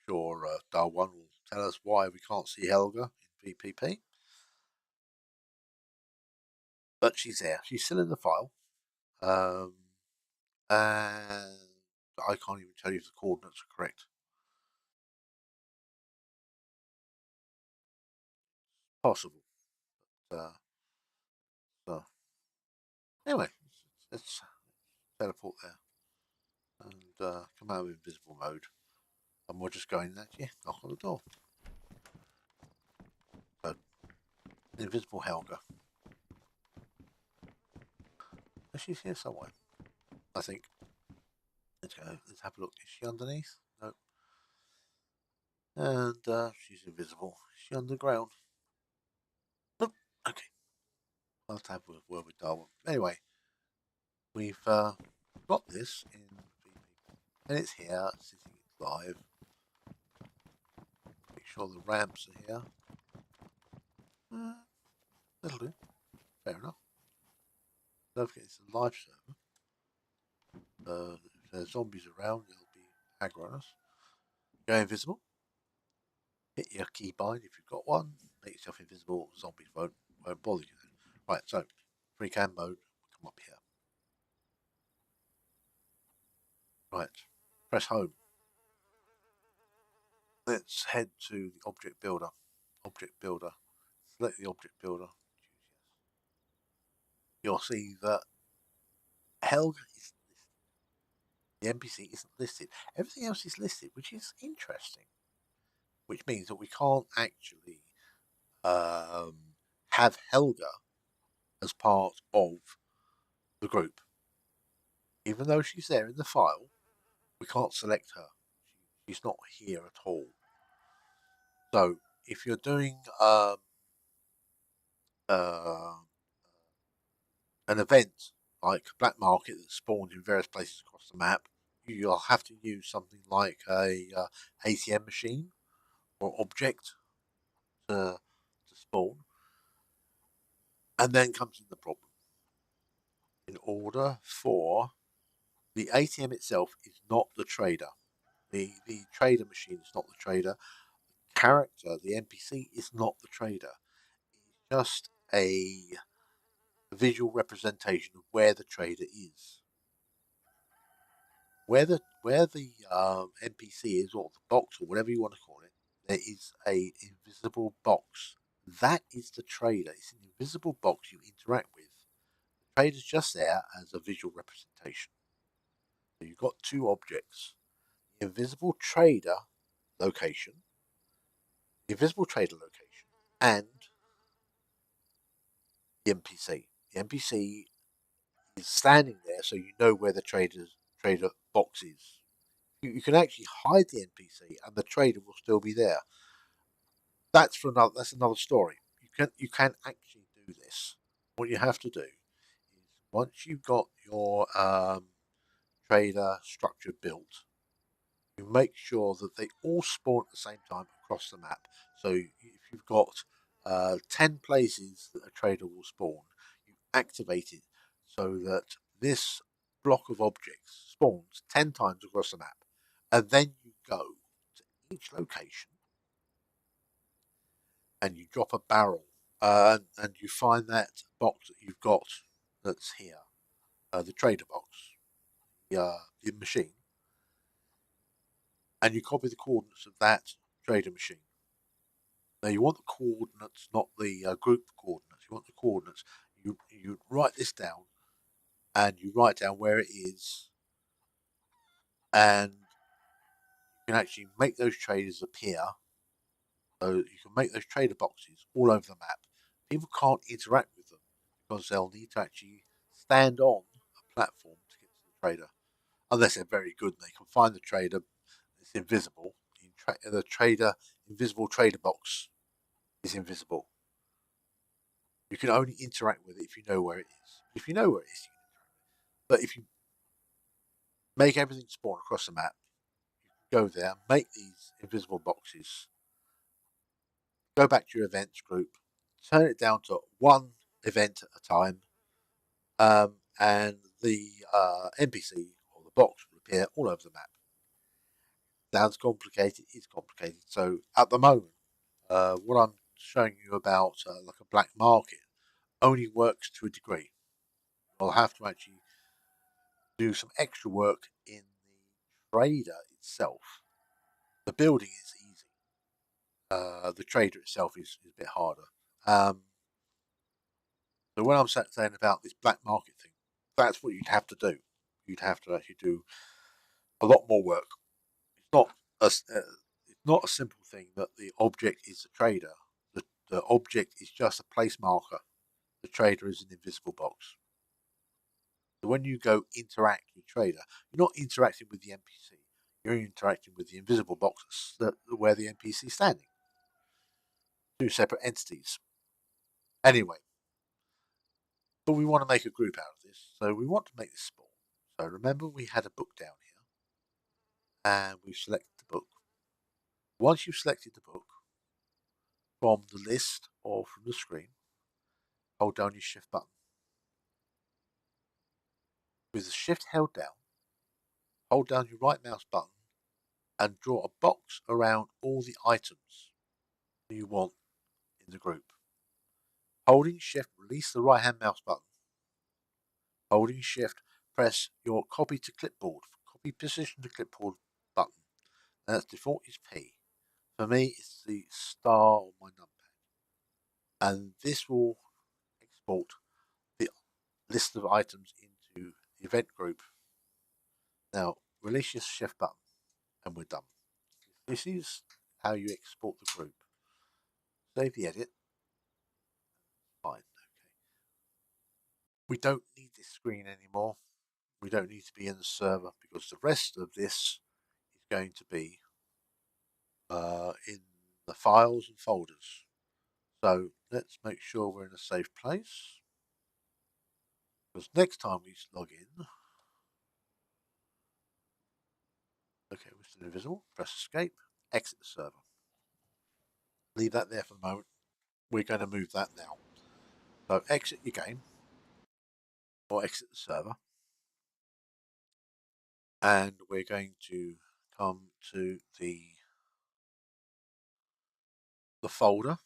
sure Darwin will tell us why we can't see Helga in VPP. But she's there. She's still in the file. And I can't even tell you if the coordinates are correct. Possible. So anyway, let's teleport there and come out of invisible mode. And we're just going that, yeah, knock on the door. So, invisible Helga. She's here somewhere, I think. Let's go. Let's have a look. Is she underneath? No. And she's invisible. Is she underground? Nope. Okay. I'll have to have a word with Darwin. Anyway, we've got this in VP. And it's here, sitting live. Make sure the ramps are here. That'll do. Fair enough. Don't forget it's a live server. If there's zombies around, they'll be aggro on us. Go invisible. Hit your keybind if you've got one. Make yourself invisible. Zombies won't bother you then. Right, so free cam mode. Come up here. Right, press home. Let's head to the object builder. Object builder. Select the object builder. You'll see that Helga is listed. The NPC isn't listed. Everything else is listed, which is interesting. Which means that we can't actually have Helga as part of the group. Even though she's there in the file, we can't select her. She's not here at all. So if you're doing an event like Black Market that's spawned in various places across the map, you'll have to use something like a ATM machine or object to spawn. And then comes in the problem. In order for the ATM itself is not the trader. The trader machine is not the trader. The character, the NPC, is not the trader. It's just a visual representation of where the trader is. Where the NPC is, or the box, or whatever you want to call it, there is a invisible box. That is the trader. It's an invisible box you interact with. The trader's just there as a visual representation. So you've got two objects: the invisible trader location, and the NPC. The NPC is standing there, so you know where the trader box is. You can actually hide the NPC, and the trader will still be there. That's another story. You can actually do this. What you have to do is once you've got your trader structure built, you make sure that they all spawn at the same time across the map. So if you've got 10 places that a trader will spawn, you activate it so that this block of objects spawns 10 times across the map. And then you go to each location and you drop a barrel and you find that box that you've got that's here, the trader box, the machine, and you copy the coordinates of that trader machine. Now you want the coordinates, not the group coordinates. You want the coordinates. You write this down, and you write down where it is, and you can actually make those traders appear. So you can make those trader boxes all over the map. People can't interact with them because they'll need to actually stand on a platform to get to the trader, unless they're very good and they can find the trader. It's invisible. The invisible trader box is invisible. You can only interact with it if you know where it is. If you know where it is, you can interact with it. But if you make everything spawn across the map, you can go there, make these invisible boxes, go back to your events group, turn it down to one event at a time, and the NPC or the box will appear all over the map. Sounds complicated, it's complicated. So at the moment, what I'm showing you about like a black market only works to a degree. I'll have to actually do some extra work in the trader itself. The building is easy. The trader itself is a bit harder. So when I'm saying about this black market thing, that's what you'd have to do. You'd have to actually do a lot more work. It's not a simple thing that the object is the trader. The object is just a place marker. The trader is an invisible box. So when you go interact with trader, you're not interacting with the NPC. You're interacting with the invisible box where the NPC is standing. Two separate entities. Anyway, but we want to make a group out of this. So we want to make this spawn. So remember we had a book down here. And we've selected the book. Once you've selected the book from the list or from the screen, hold down your shift button. With the shift held down, hold down your right mouse button and draw a box around all the items. you want in the group. Holding Shift, release the right hand mouse button. Holding Shift, press your copy to clipboard, copy position to clipboard button. And that's default is P. For me, it's the star on my numpad. And this will export the list of items into the event group. Now, release your Shift button, and we're done. This is how you export the group. Save the edit. Fine. Okay. We don't need this screen anymore. We don't need to be in the server because the rest of this is going to be in the files and folders. So let's make sure we're in a safe place. Because next time we log in, okay, we're still invisible. Press escape, exit the server. Leave that there for a moment. We're going to move that now. So exit your game or exit the server. And we're going to come to the folder.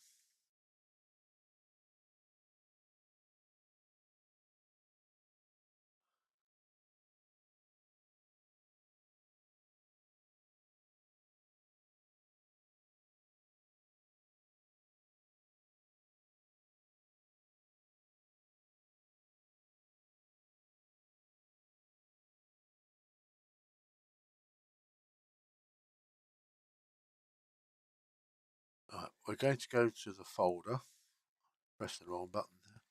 Right, we're going to go to the folder. Press the wrong button there.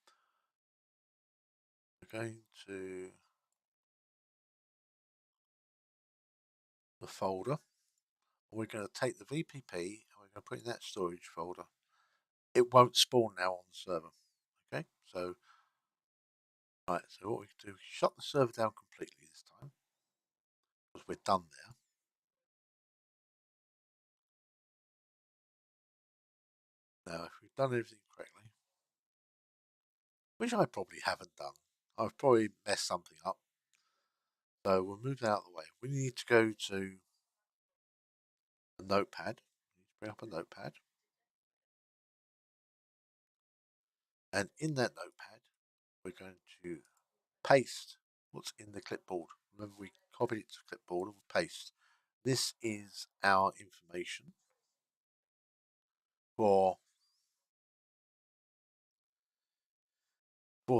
We're going to the folder. We're going to take the VPP and we're going to put it in that storage folder. It won't spawn now on the server. Okay, so right, so what we can do, shut the server down completely this time because we're done there. Now, if we've done everything correctly, which I probably haven't done, I've probably messed something up. So we'll move that out of the way. We need to go to a notepad. We need to bring up a notepad. And in that notepad, we're going to paste what's in the clipboard. Remember, we copied it to clipboard and we paste. This is our information for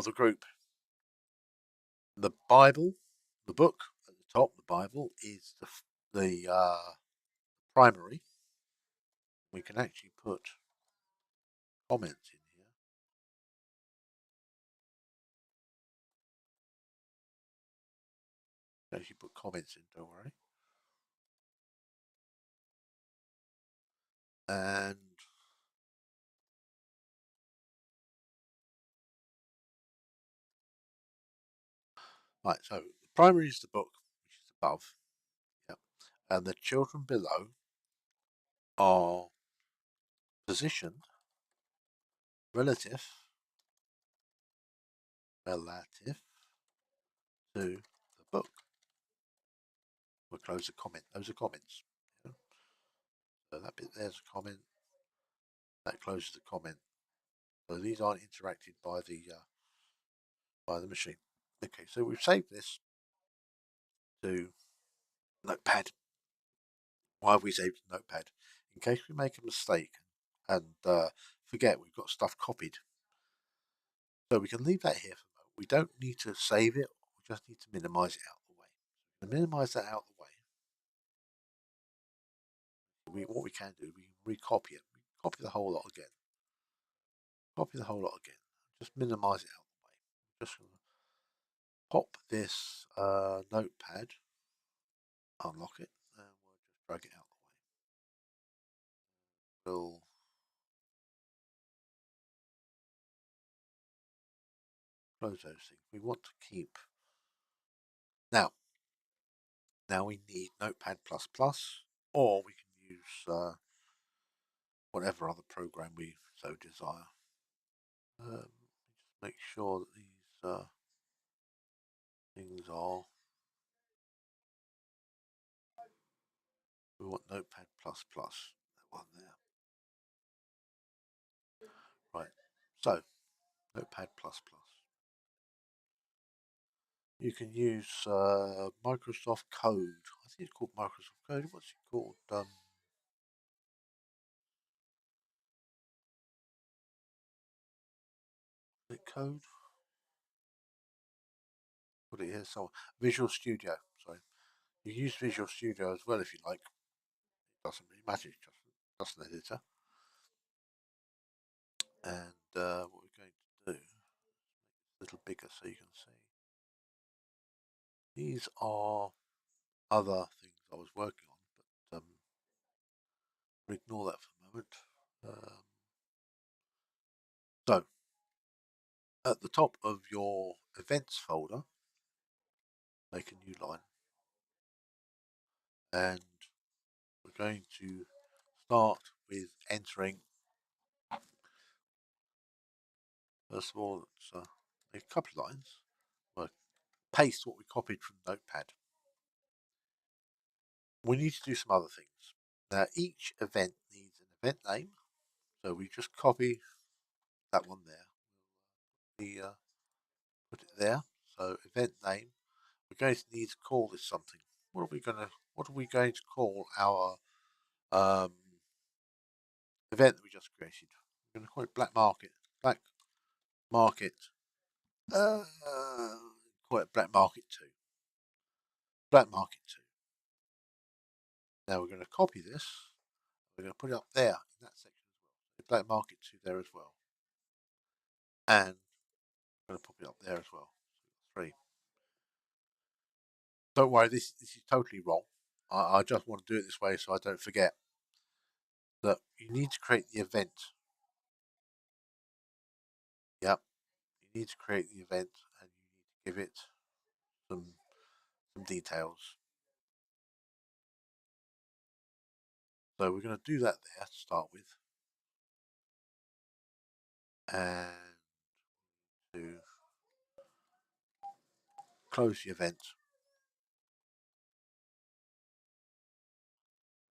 the group. The Bible, the book at the top, the Bible is the primary. We can actually put comments in here. Actually put comments in, don't worry. And right, so the primary is the book, which is above. Yep. And the children below are positioned relative to the book. We'll close the comment. Those are comments. Yeah. So that bit there's a comment. That closes the comment. So these aren't interacted by the machine. Okay, so we've saved this to Notepad. Why have we saved Notepad? In case we make a mistake and forget we've got stuff copied. So we can leave that here for a moment. We don't need to save it. We just need to minimize it out of the way. To minimize that out of the way, what we can do, we can recopy it. We can copy the whole lot again. Copy the whole lot again. Just minimize it out of the way. Just gonna pop this notepad, unlock it, and we'll just drag it out of the way. We'll close those things. We want to keep. Now we need Notepad++, or we can use whatever other program we so desire. Just make sure that these things are. We want Notepad++. That one there. So, Notepad++. You can use Microsoft Code. I think it's called Microsoft Code. What's it called? Is it Code? Put it here somewhere. Visual Studio. Sorry. You use Visual Studio as well if you like. It doesn't really matter. It's just an editor. And what we're going to do, a little bigger so you can see. These are other things I was working on, but we'll ignore that for a moment. So, at the top of your events folder, make a new line, and we're going to start with entering. First of all, let's make a couple of lines. We'll paste what we copied from Notepad. We need to do some other things. Now, each event needs an event name, so we just copy that one there. We put it there. So event name. We're going to need to call this something. What are we going to call our event that we just created? We're going to call it Black Market. Black Market. Call it Black Market 2. Black Market 2. Now we're going to copy this. We're going to put it up there in that section as well. Black Market 2 there as well. And I'm going to put it up there as well. 3. Don't worry, this is totally wrong. I just want to do it this way so I don't forget that you need to create the event. Yep, you need to create the event and you need to give it some details. So we're going to do that there to start with. And to close the event.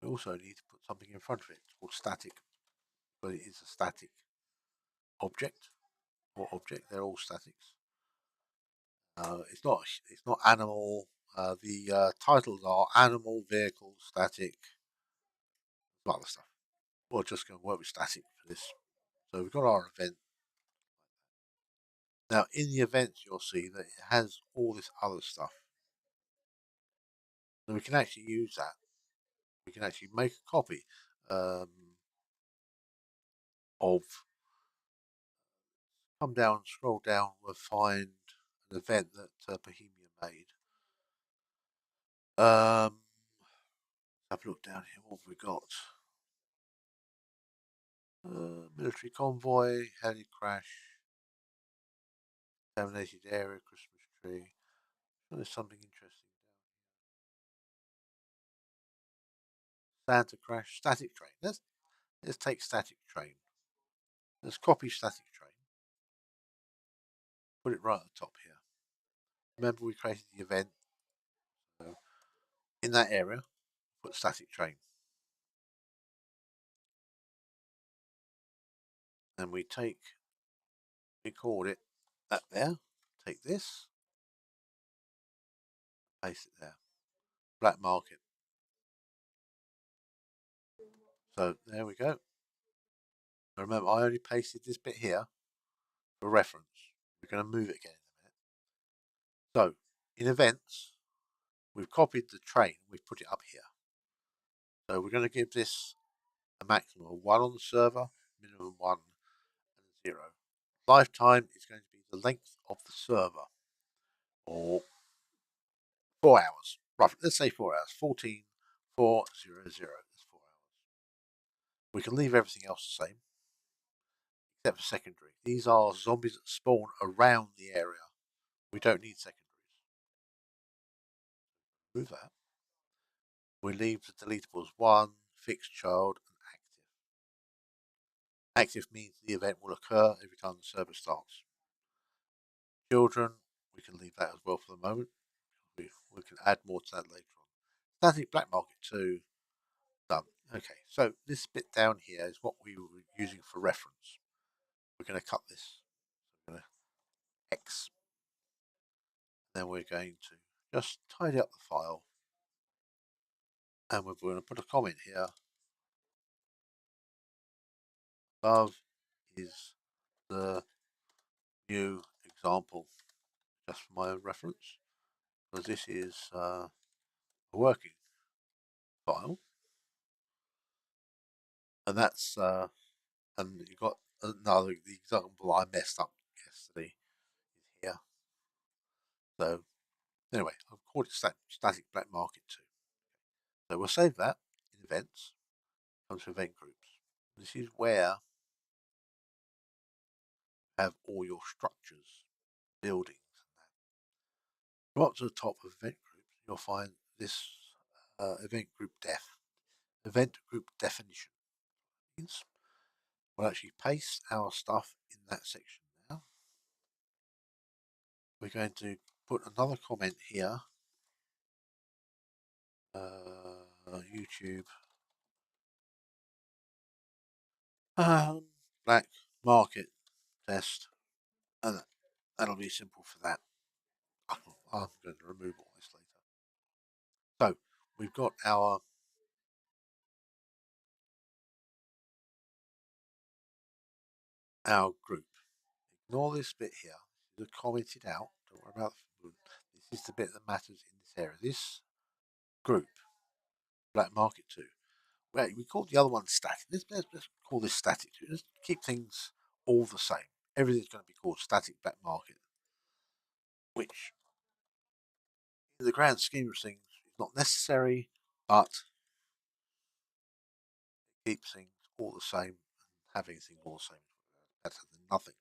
We also need to put something in front of it. It's called static, but it is a static object or object. They're all statics. It's not animal. The titles are animal, vehicle, static, some other stuff. We're just going to work with static for this. So we've got our event. Now in the events you'll see that it has all this other stuff. And we can actually use that. We can actually make a copy of. Come down, scroll down. We'll find an event that Bohemia made. Have a look down here. What have we got? Military convoy, heli crash, contaminated area, Christmas tree. Oh, there's something interesting down here. Santa crash, static train. Let's take static train. Let's copy static train. Put it right at the top here. Remember we created the event. So in that area, put static train. And we record it up there. Take this, paste it there. Black market. So there we go. Now remember, I only pasted this bit here for reference. We're going to move it again in a minute. So in events, we've copied the train. We've put it up here. So we're going to give this a maximum of 1 on the server, minimum 1, and 0. Lifetime is going to be the length of the server, or 4 hours. Roughly, let's say 4 hours. 14,400. That's 4 hours. We can leave everything else the same, except for secondary. These are zombies that spawn around the area. We don't need secondaries. Move that. We leave the deletables 1, fixed child, and active. Active means the event will occur every time the server starts. Children, we can leave that as well for the moment. We can add more to that later on. Static black market 2, done. Okay, so this bit down here is what we were using for reference. we're going to cut this. We're going to X. Then we're going to just tidy up the file. And we're going to put a comment here. Above is the new example, just for my own reference, because this is a working file. And that's, and you've got another, the example I messed up yesterday is here. So anyway, I've called it static black market 2. So we'll save that in events, comes to event groups. This is where you have all your structures, buildings, and that. Go up to the top of event groups, you'll find this event group definition. We'll actually paste our stuff in that section now. We're going to put another comment here. YouTube black market test, and that'll be simple for that. I'm going to remove all this later. So we've got our group. Ignore this bit here. This is commented out. Don't worry about it. This is the bit that matters in this area. This group, black market 2. Well, we called the other one static. Let's call this static 2. Let's keep things all the same. Everything's going to be called static black market, which in the grand scheme of things is not necessary, but it keeps things all the same, and having things all the same is better than nothing.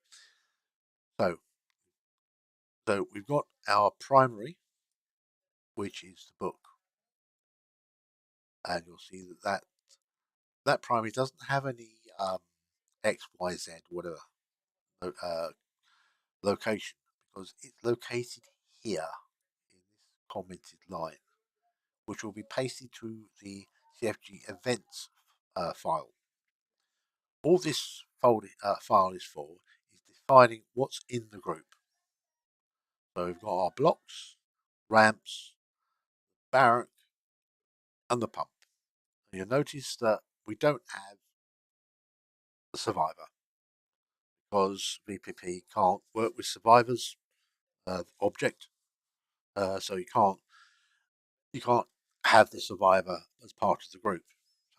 So we've got our primary, which is the book, and you'll see that primary doesn't have any X, Y, Z, whatever location, because it's located here in this commented line, which will be pasted to the CFG events file. All this file is for is defining what's in the group. So we've got our blocks, ramps, barrack, and the pump. And you'll notice that we don't have the survivor, because VPP can't work with survivors object, so you can't have the survivor as part of the group.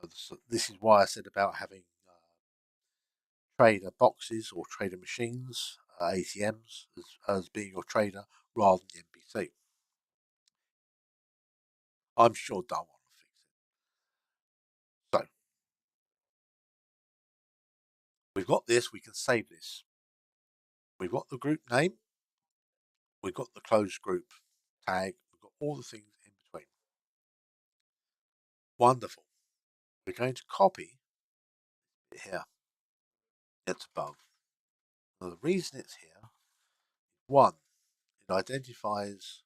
So this is why I said about having trader boxes or trader machines, ATMs, as being your trader rather than the NPC. I'm sure Darwin will fix it. So we've got this. We can save this. We've got the group name. We've got the closed group tag. We've got all the things in between. Wonderful. We're going to copy it here. It's above. Now the reason it's here, one, it identifies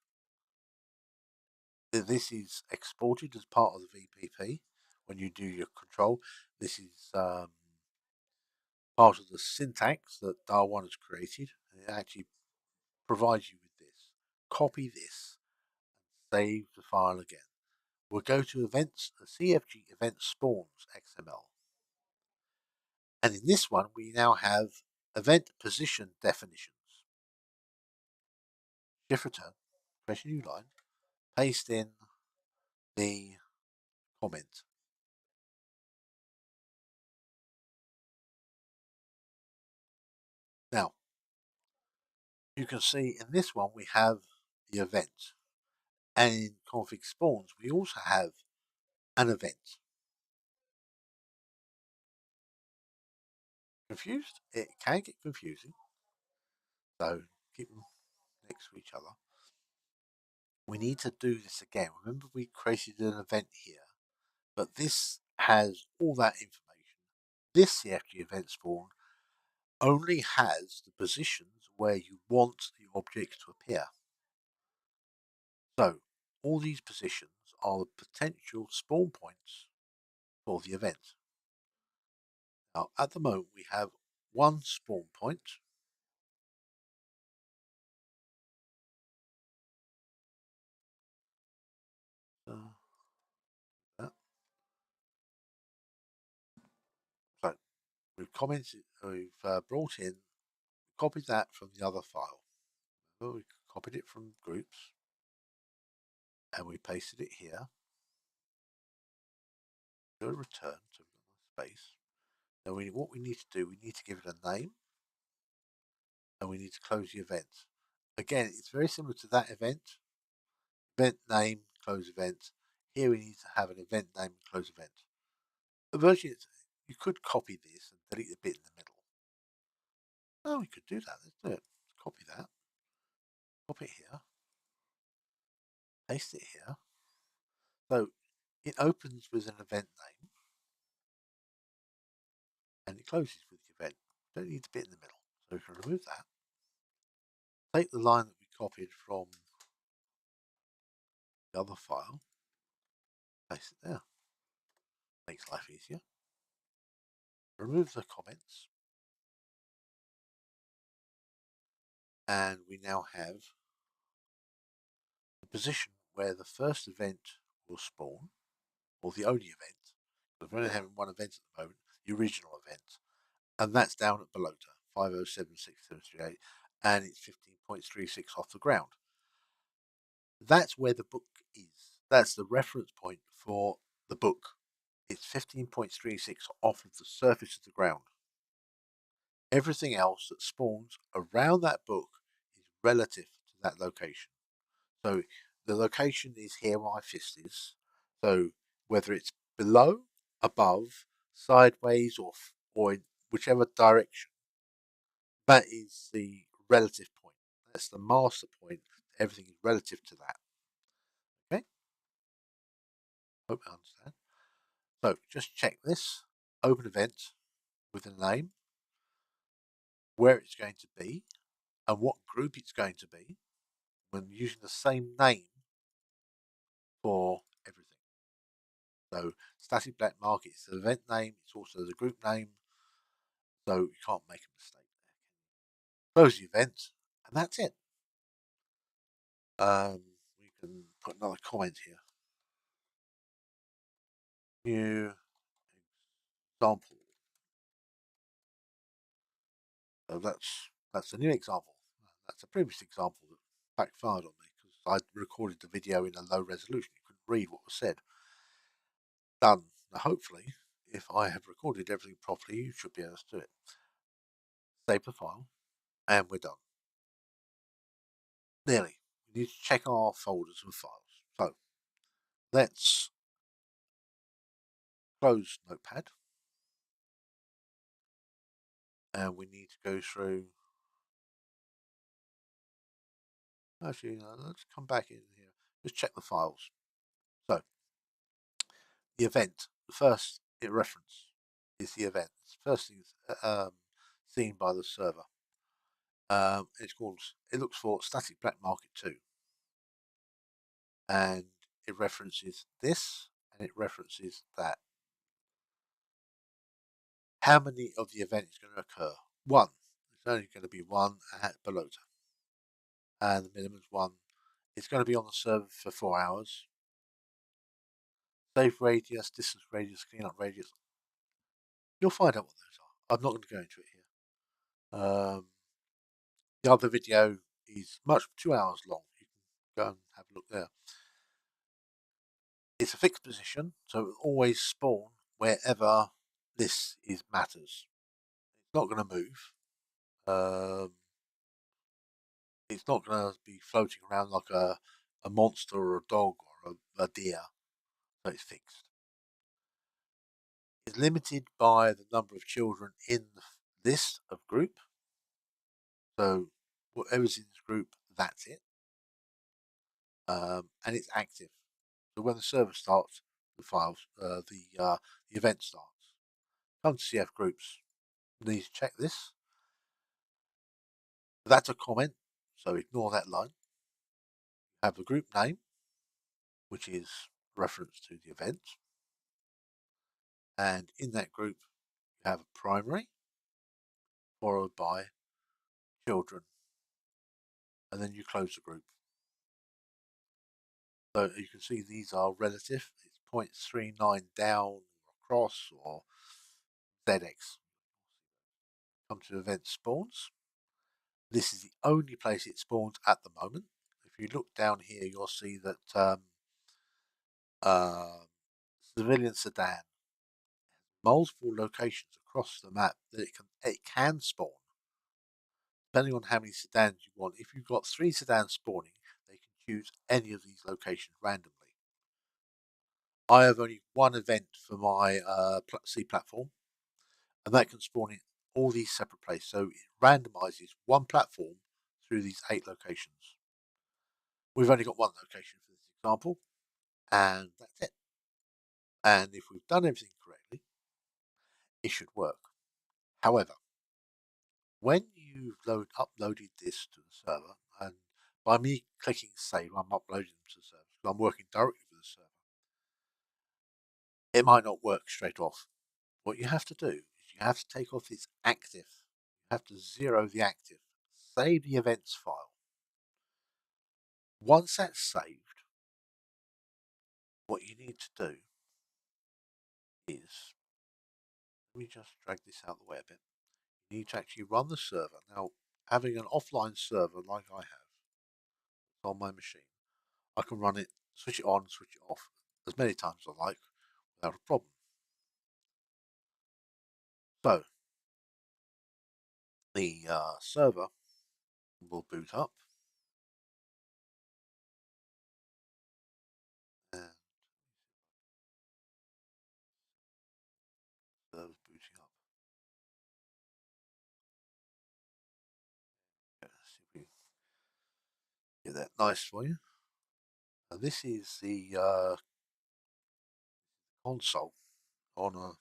that this is exported as part of the VPP when you do your control. This is part of the syntax that Darwin has created, and it actually provides you with this. Copy this and save the file again. We'll go to events, the cfg event spawns XML. And in this one, we now have event position definitions. Shift return, press a new line, paste in the comment. Now, you can see in this one we have the event, and in config spawns we also have an event. Confused? It can get confusing, so keep them next to each other. We need to do this again. Remember, we created an event here, but this has all that information. This CFG event spawn only has the positions where you want the object to appear. So all these positions are the potential spawn points for the event. Now, at the moment, we have one spawn point. So we've commented, we've brought in, copied that from the other file. So we copied it from groups and we pasted it here. Do a return, so we've got a space. Now what we need to do, we need to give it a name and we need to close the event. Again, it's very similar to that event. Event name, close event. Here we need to have an event name and close event. The version is, you could copy this and delete the bit in the middle. Oh, we could do that. Let's do it. Let's copy that. Copy it here. Paste it here. So it opens with an event name and it closes with the event. Don't need the bit in the middle. So we can remove that. Take the line that we copied from the other file, paste it there. Makes life easier. Remove the comments. And we now have the position where the first event will spawn, or the only event. We're only having one event at the moment, the original event. And that's down at Belota, 507638, and it's 15.36 off the ground. That's where the book is. That's the reference point for the book. It's 15.36 off of the surface of the ground. Everything else that spawns around that book is relative to that location. So the location is here where my fist is. So whether it's below, above, sideways, or in whichever direction, that is the relative point. That's the master point. Everything is relative to that. Okay? Hope I understand. So just check this. Open event with a name, where it's going to be, and what group it's going to be when using the same name for everything. So static black market is the event name, it's also the group name, so you can't make a mistake there. Close the event, and that's it. We can put another comment here. New example. So that's a new example. That's a previous example that backfired on me because I recorded the video in a low resolution. You couldn't read what was said. Done. Now, hopefully, if I have recorded everything properly, you should be able to do it. Save the file, and we're done. Nearly. We need to check our folders and files. So let's close Notepad, and we need to go through. Actually, let's come back in here. Just check the files. So the event, the first reference is the event. It's the first thing seen by the server. It's called. It looks for static black market 2, and it references this and it references that. How many of the event is going to occur? One. It's only going to be one at Belota, and the minimum is one. It's going to be on the server for 4 hours. Save radius, distance radius, cleanup radius. You'll find out what those are. I'm not going to go into it here. The other video is 2 hours long. You can go and have a look there. It's a fixed position, so it will always spawn wherever this matters. It's not going to move. It's not going to be floating around like a monster or a dog or a deer. So it's fixed. It's limited by the number of children in the list of group. So whatever's in this group, that's it. And it's active. So when the server starts, the event starts. Come to CF groups. You need to check this. That's a comment, so ignore that line. You have the group name, which is reference to the event. And in that group, you have a primary, followed by children, and then you close the group. So you can see these are relative. It's 0.39 down or across or ZX. Come to event spawns. This is the only place it spawns at the moment. If you look down here, you'll see that civilian sedan, multiple locations across the map that it can spawn, depending on how many sedans you want. If you've got 3 sedans spawning, they can choose any of these locations randomly. I have only one event for my C platform, and that can spawn in all these separate places. So it randomizes one platform through these 8 locations. We've only got one location for this example, and that's it. And if we've done everything correctly, it should work. However, when you've uploaded this to the server, and by me clicking save, I'm uploading them to the server, because I'm working directly with the server, it might not work straight off. What you have to do is you have to take off this active. You have to zero the active. Save the events file. Once that's saved, what you need to do is, let me just drag this out of the way a bit. You need to actually run the server. Now, having an offline server like I have on my machine, I can run it, switch it on, switch it off as many times as I like without a problem. So, the server will boot up, and server's booting up. Let's see if we get that nice for you. Now, this is the console on a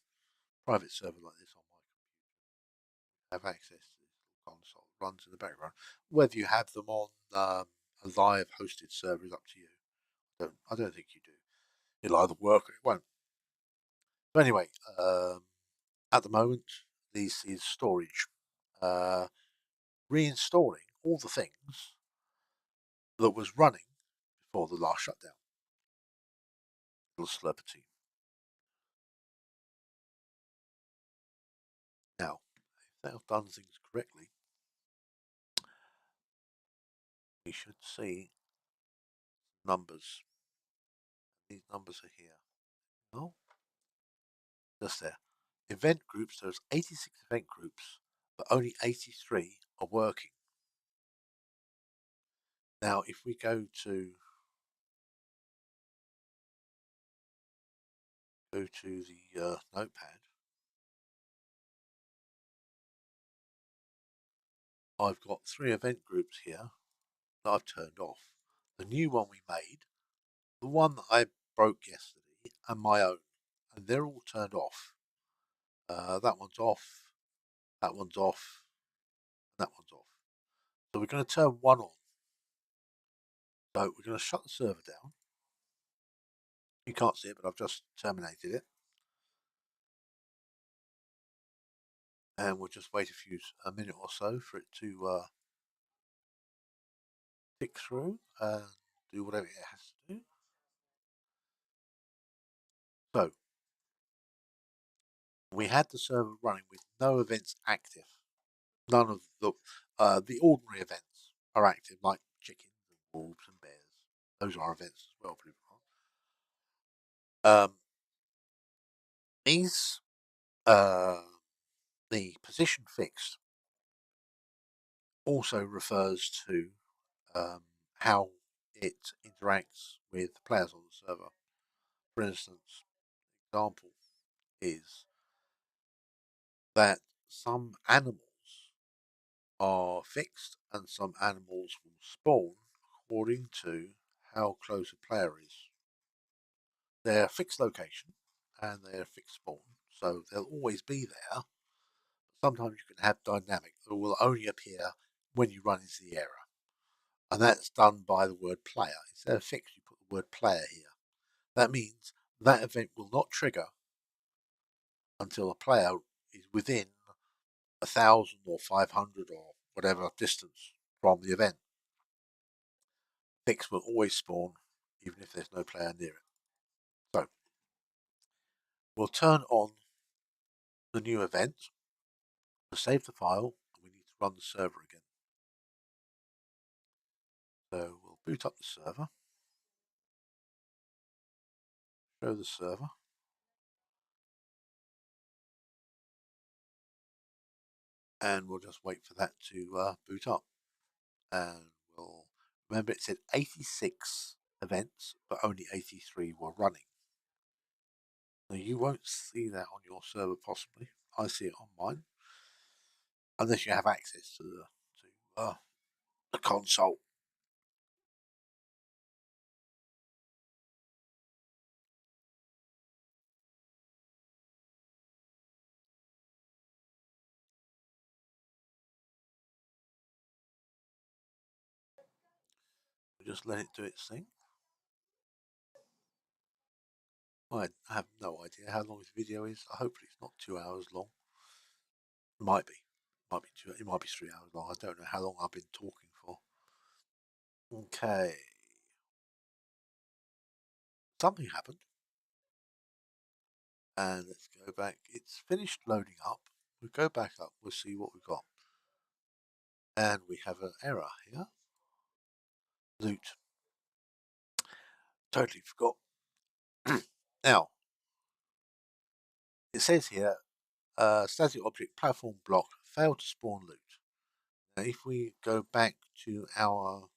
private server like this on my computer. Have access to this little console. It runs in the background. Whether you have them on a live hosted server is up to you. I don't think you do. It'll either work or it won't. But anyway, at the moment, this is storage. Reinstalling all the things that was running before the last shutdown. Little slurpity. Now, if they've done things correctly, we should see numbers. These numbers are here. Oh, just there. Event groups, there's 86 event groups, but only 83 are working. Now, if we go to the notepad, I've got 3 event groups here that I've turned off. The new one we made, the one that I broke yesterday, and my own, and they're all turned off. That one's off, that one's off, and that one's off. So we're going to turn one on. So we're going to shut the server down. You can't see it, but I've just terminated it. And we'll just wait a minute or so for it to tick through and do whatever it has to do. So we had the server running with no events active. None of the ordinary events are active, like chickens and wolves and bears. Those are events as well, believe it or not. Is the position fixed also refers to how it interacts with the players on the server. For instance, example is that some animals are fixed and some animals will spawn according to how close a player is. They're a fixed location and they're a fixed spawn, so they'll always be there. Sometimes you can have dynamic that will only appear when you run into the area. And that's done by the word player. Instead of fixed, you put the word player here. That means that event will not trigger until a player is within 1,000 or 500 or whatever distance from the event, fix will always spawn even if there's no player near it. So we'll turn on the new event to save the file, and we need to run the server again. So we'll boot up the server, show the server, and we'll just wait for that to boot up. And we'll remember it said 86 events, but only 83 were running. Now you won't see that on your server possibly. I see it on mine, unless you have access to the console. We'll just let it do its thing. I have no idea how long this video is. Hopefully it's not 2 hours long. It might be. It might be 3 hours long. I don't know how long I've been talking for. Okay. Something happened. And let's go back. It's finished loading up. We'll go back up. We'll see what we've got. And we have an error here. Loot. Totally forgot. Now, it says here, static object platform block failed to spawn loot. Now, if we go back to our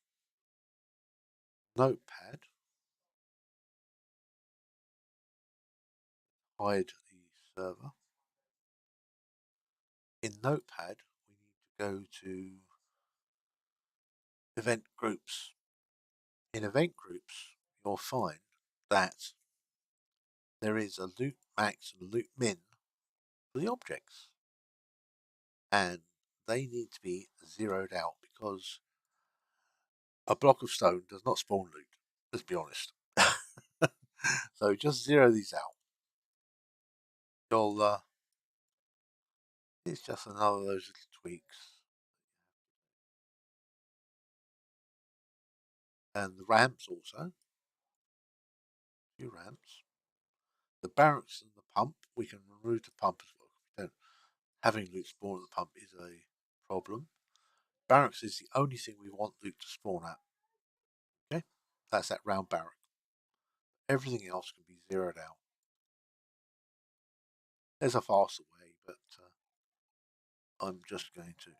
notepad, hide the server. In notepad, we need to go to event groups. In event groups, you'll find that there is a loot max and loot min for the objects. And they need to be zeroed out because a block of stone does not spawn loot. Let's be honest. So just zero these out. You'll it's just another of those little tweaks. And the ramps also. A few ramps. The barracks and the pump, we can remove the pump as well. We don't having loot spawn at the pump is a problem. Barracks is the only thing we want loot to spawn at. Okay, that's that round barrack. Everything else can be zeroed out. There's a faster way, but I'm just going to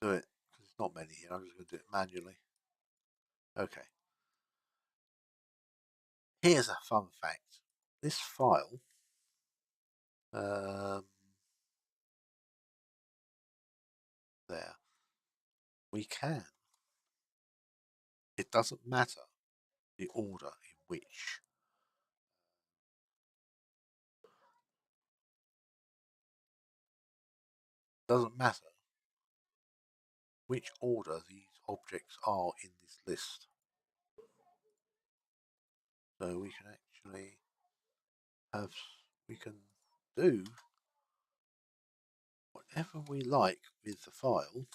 do it because there's not many here. I'm just going to do it manually. Okay. Here's a fun fact. This file there, we can. It doesn't matter the order in which doesn't matter which order these objects are in this list. So we can actually we can do whatever we like with the file.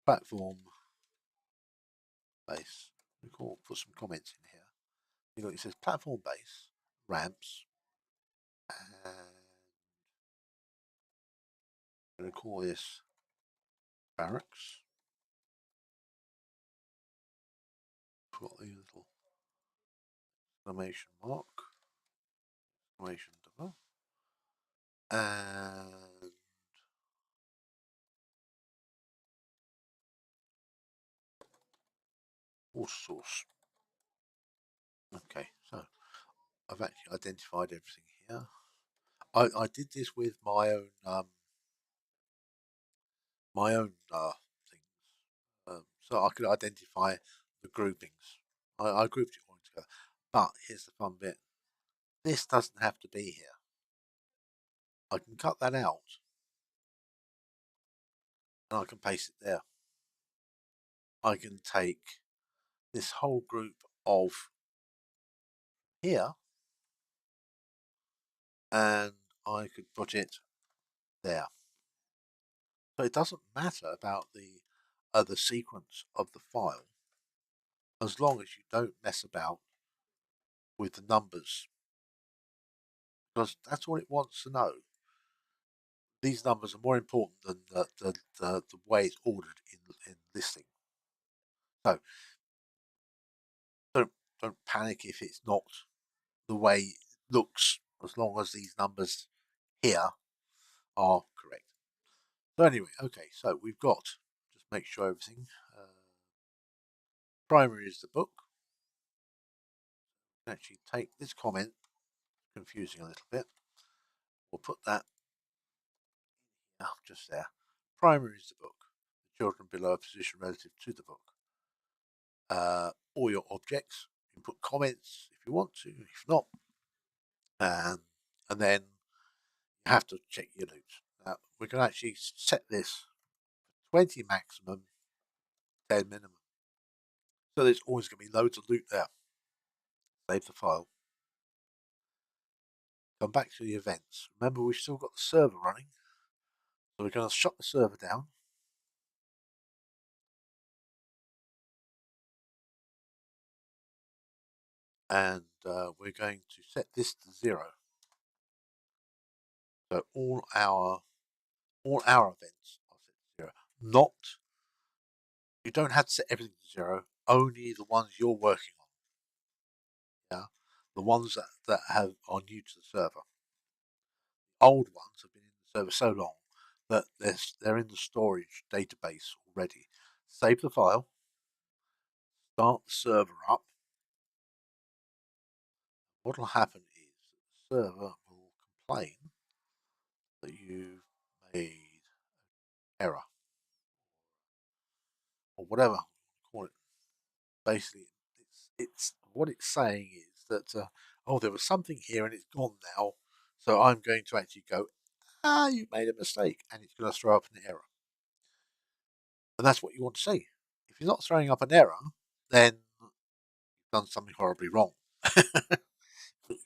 Platform base. We can put some comments in here. You know, it says platform base, ramps, and I'm going to call this barracks. Put the little exclamation mark, exclamation double, and water source. Okay, so I've actually identified everything here. I did this with my own things, so I could identify the groupings. I grouped it all together. But here's the fun bit. This doesn't have to be here. I can cut that out and I can paste it there. I can take this whole group of here and I could put it there. So it doesn't matter about the sequence of the file as long as you don't mess about with the numbers, because that's all it wants to know. These numbers are more important than the way it's ordered in listing. So don't panic if it's not the way it looks, as long as these numbers here are correct. So anyway, okay, so we've got, just make sure everything, primary is the book. Actually take this comment, confusing a little bit, we'll put that just there. Primary is the book. The children below a position relative to the book. All your objects, you can put comments if you want to, if not, and then you have to check your loops. Now we can actually set this 20 maximum, 10 minimum. So there's always going to be loads of loop there. Save the file. Come back to the events. Remember, we've still got the server running. So we're going to shut the server down. And we're going to set this to 0. So all our events are set to 0. Not, you don't have to set everything to 0. Only the ones you're working on. Yeah, the ones that are new to the server. Old ones have been in the server so long that they're in the storage database already. Save the file. Start the server up. What will happen is the server will complain that you've made error or whatever you call it. Basically, it's what it's saying is that oh, there was something here and it's gone now, so I'm going to actually go, you made a mistake, and it's going to throw up an error, and that's what you want to see. If you're not throwing up an error, then you've done something horribly wrong. It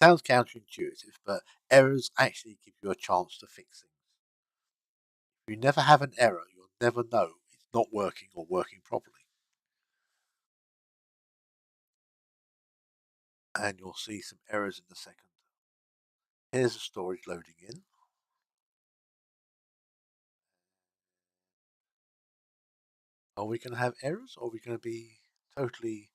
sounds counterintuitive, but errors actually give you a chance to fix things. If you never have an error, you'll never know it's not working or working properly. And you'll see some errors in a second. Here's the storage loading in. Are we going to have errors, or are we going to be totally...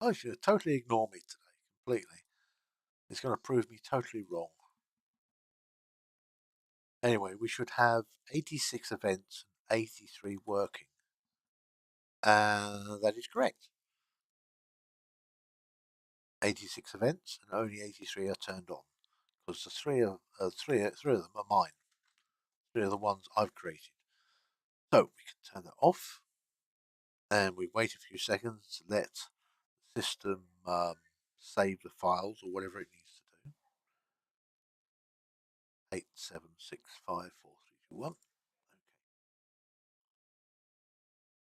I should totally ignore me today, completely. It's going to prove me totally wrong. Anyway, we should have 86 events and 83 working. That is correct. 86 events and only 83 are turned on, because the three of them are mine. 3 are the ones I've created. So we can turn that off, and we wait a few seconds to let the system save the files or whatever it needs to do. 87654321.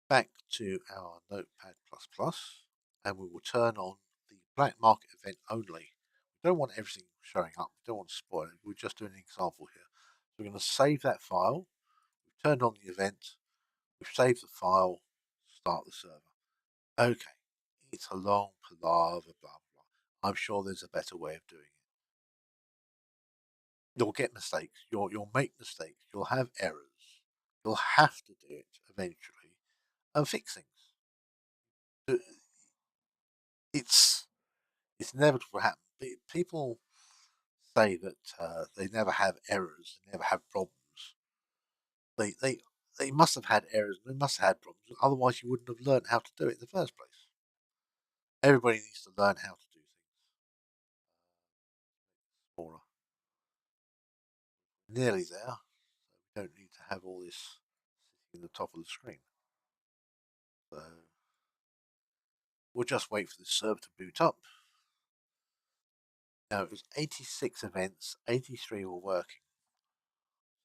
Back to our Notepad++, and we will turn on the black market event only. We don't want everything showing up. We don't want to spoil it. We're just doing an example here. So we're going to save that file. We've turned on the event. We've saved the file. Start the server. Okay, it's a long palaver, blah, blah. I'm sure there's a better way of doing it. You'll get mistakes. You'll make mistakes. You'll have errors. You'll have to do it eventually and fix things. It's inevitable to happen. People say that they never have errors, they never have problems. They must have had errors. They must have had problems. Otherwise, you wouldn't have learned how to do it in the first place. Everybody needs to learn how to do things. Smaller. Nearly there. So we don't need to have all this sitting in the top of the screen. So we'll just wait for the server to boot up. Now it was 86 events, 83 were working.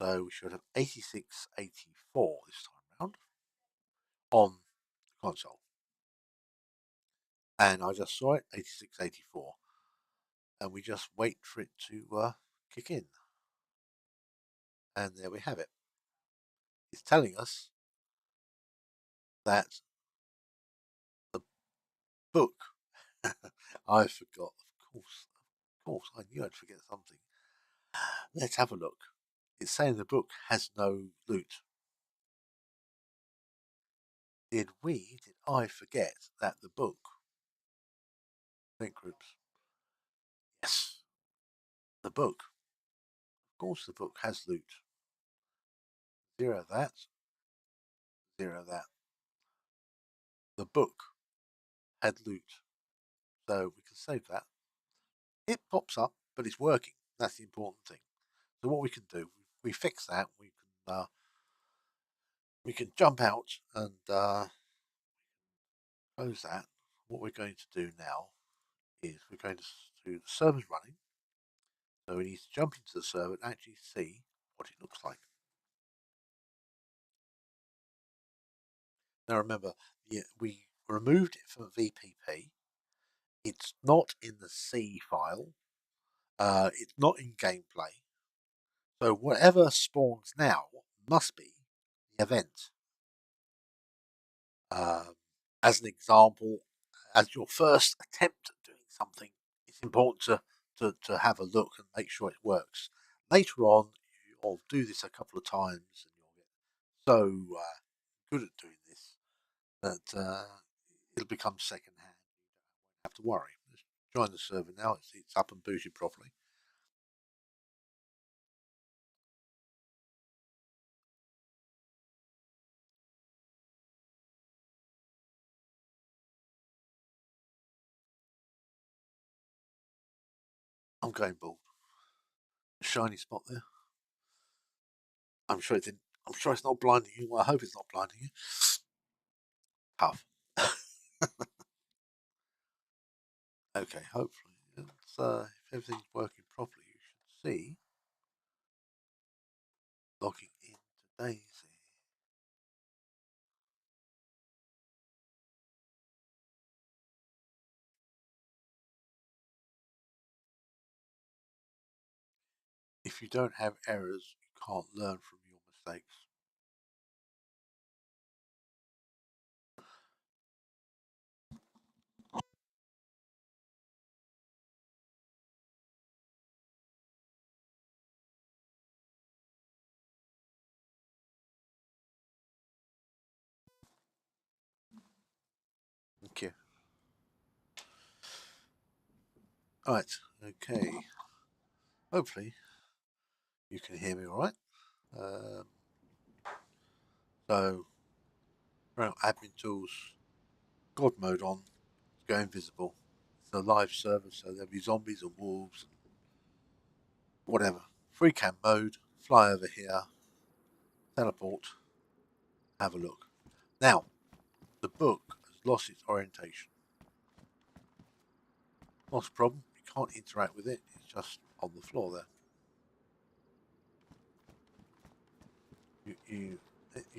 So we should have 86, 84 this time around on the console. and I just saw it, 8684, and we just wait for it to kick in, and there we have it. It's telling us that the book, I forgot, of course, I knew I'd forget something. Let's have a look. It's saying the book has no loot. Did I forget that the book, event groups, yes, the book, of course the book has loot. Zero that, zero that. The book had loot, so we can save that. It pops up, but it's working. That's the important thing. So what we can do, we fix that. We can jump out and close that. What we're going to do now is we're going to do the server's running. So we need to jump into the server and actually see what it looks like. Now remember, we removed it from VPP. It's not in the C file. It's not in gameplay. So whatever spawns now must be the event. As an example, as your first attempt at doing something, it's important to have a look and make sure it works. Later on, you'll do this a couple of times and you'll get so good at doing this that it'll become secondhand. You don't have to worry. Just join the server now. It's up and booted properly. I'm going bald. Shiny spot there. I'm sure it didn't. I'm sure it's not blinding you. Well, I hope it's not blinding you. Tough. Okay, hopefully. If everything's working properly, you should see logging into dayz. If you don't have errors, you can't learn from your mistakes. Thank you. Right, okay. Hopefully, you can hear me all right. So, around admin tools, God mode on, go invisible. It's a live server, so there'll be zombies and wolves and whatever. Free cam mode, fly over here, teleport, have a look. Now, the book has lost its orientation. Not a problem, you can't interact with it, it's just on the floor there. You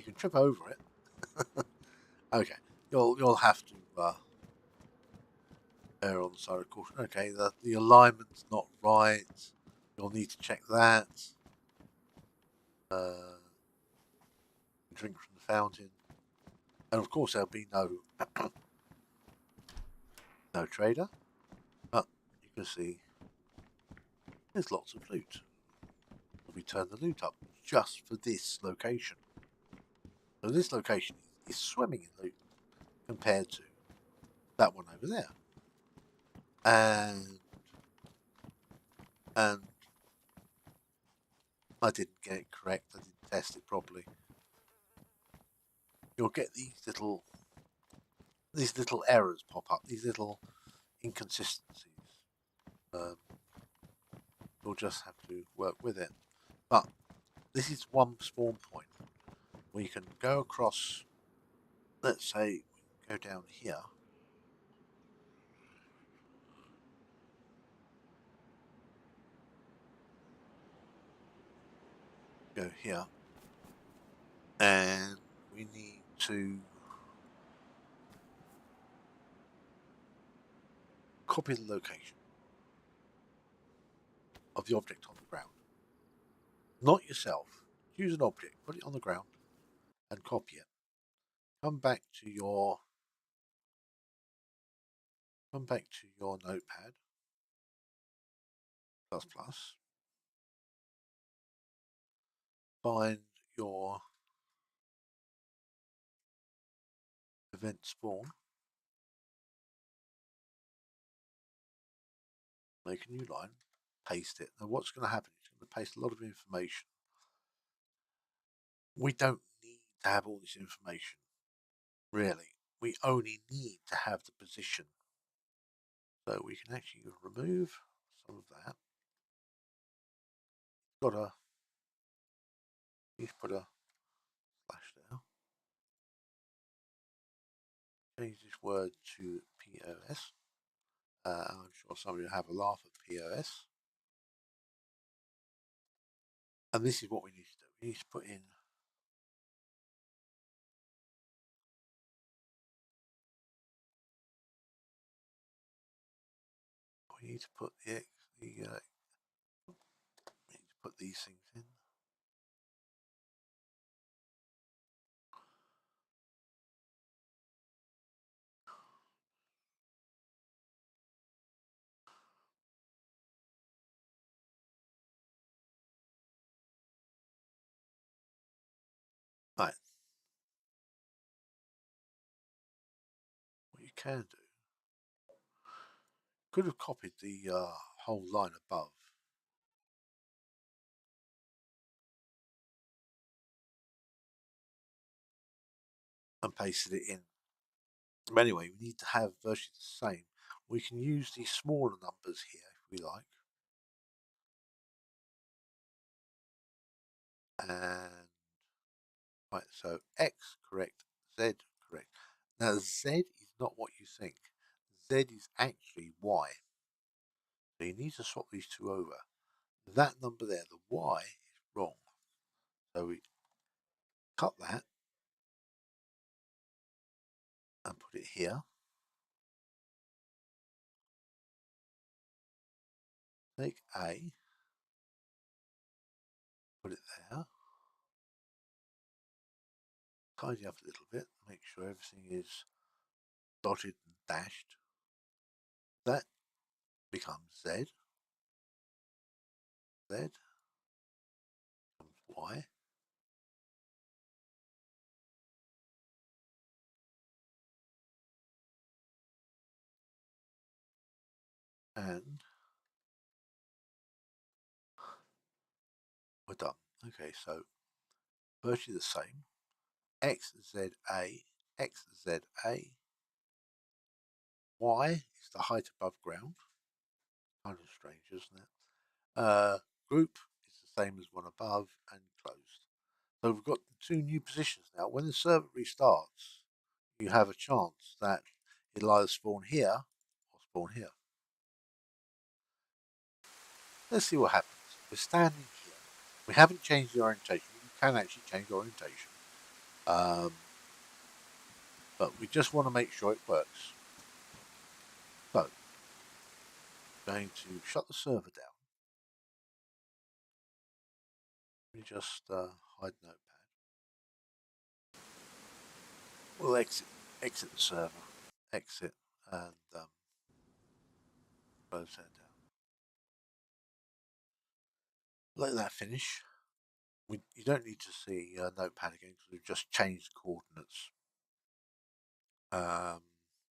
can trip over it. Okay, you'll have to err on the side of caution. Okay, the alignment's not right. You'll need to check that. Drink from the fountain, and of course there'll be no no trader. But you can see there's lots of loot. We turn the loot up just for this location. So this location is swimming in loot compared to that one over there. And I didn't get it correct. I didn't test it properly. You'll get these little errors pop up, these little inconsistencies. You'll just have to work with it. But this is one spawn point where you can go across. Let's say go down here. Go here, and we need to copy the location of the object on the ground. Not yourself. Choose an object, put it on the ground, and copy it. Come back to your notepad, ++, find your event spawn, make a new line, paste it. Now what's going to happen is it's going to paste a lot of information. We don't need to have all this information, really. We only need to have the position. So we can actually remove some of that. Need to put a slash there. Change this word to POS. I'm sure somebody will have a laugh at POS. And this is what we need to do. We need to put in we need to put these things in. Right. What you can do, could have copied the whole line above. And pasted it in. But anyway, we need to have virtually the same. We can use these smaller numbers here if we like. And right, so X correct, Z correct. Now Z is not what you think. Z is actually Y. So you need to swap these two over. That number there, the Y, is wrong. So we cut that and put it here. Take A, put it there. Tidy up a little bit, make sure everything is dotted and dashed. That becomes Z. Z becomes Y. And we're done. Okay, so virtually the same. XZA, XZA, Y is the height above ground. Kind of strange, isn't it? Group is the same as one above and closed. So we've got the two new positions now. When the server restarts, you have a chance that it'll either spawn here or spawn here. Let's see what happens. We're standing here. We haven't changed the orientation. You can actually change the orientation. But we just want to make sure it works. So, I'm going to shut the server down. Let me just hide Notepad. We'll exit the server, exit, and close that down. Let that finish. You don't need to see Notepad again because we've just changed the coordinates.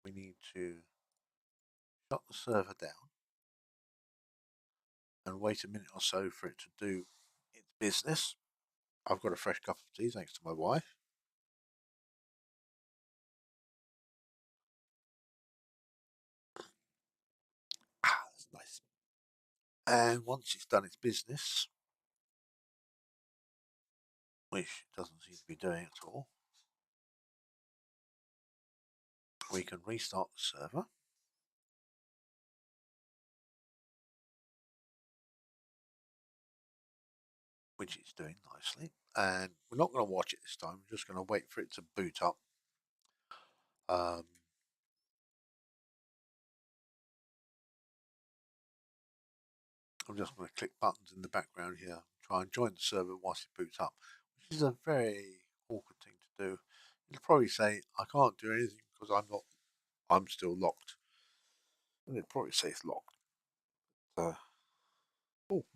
We need to shut the server down and wait a minute or so for it to do its business. I've got a fresh cup of tea thanks to my wife. That's nice. And once it's done its business, which it doesn't seem to be doing at all, we can restart the server. Which it's doing nicely. And we're not going to watch it this time. We're just going to wait for it to boot up. I'm just going to click buttons in the background here, try and join the server whilst it boots up, which is a very awkward thing to do. It'll probably say I can't do anything because I'm still locked, and it'll probably say it's locked. Oh,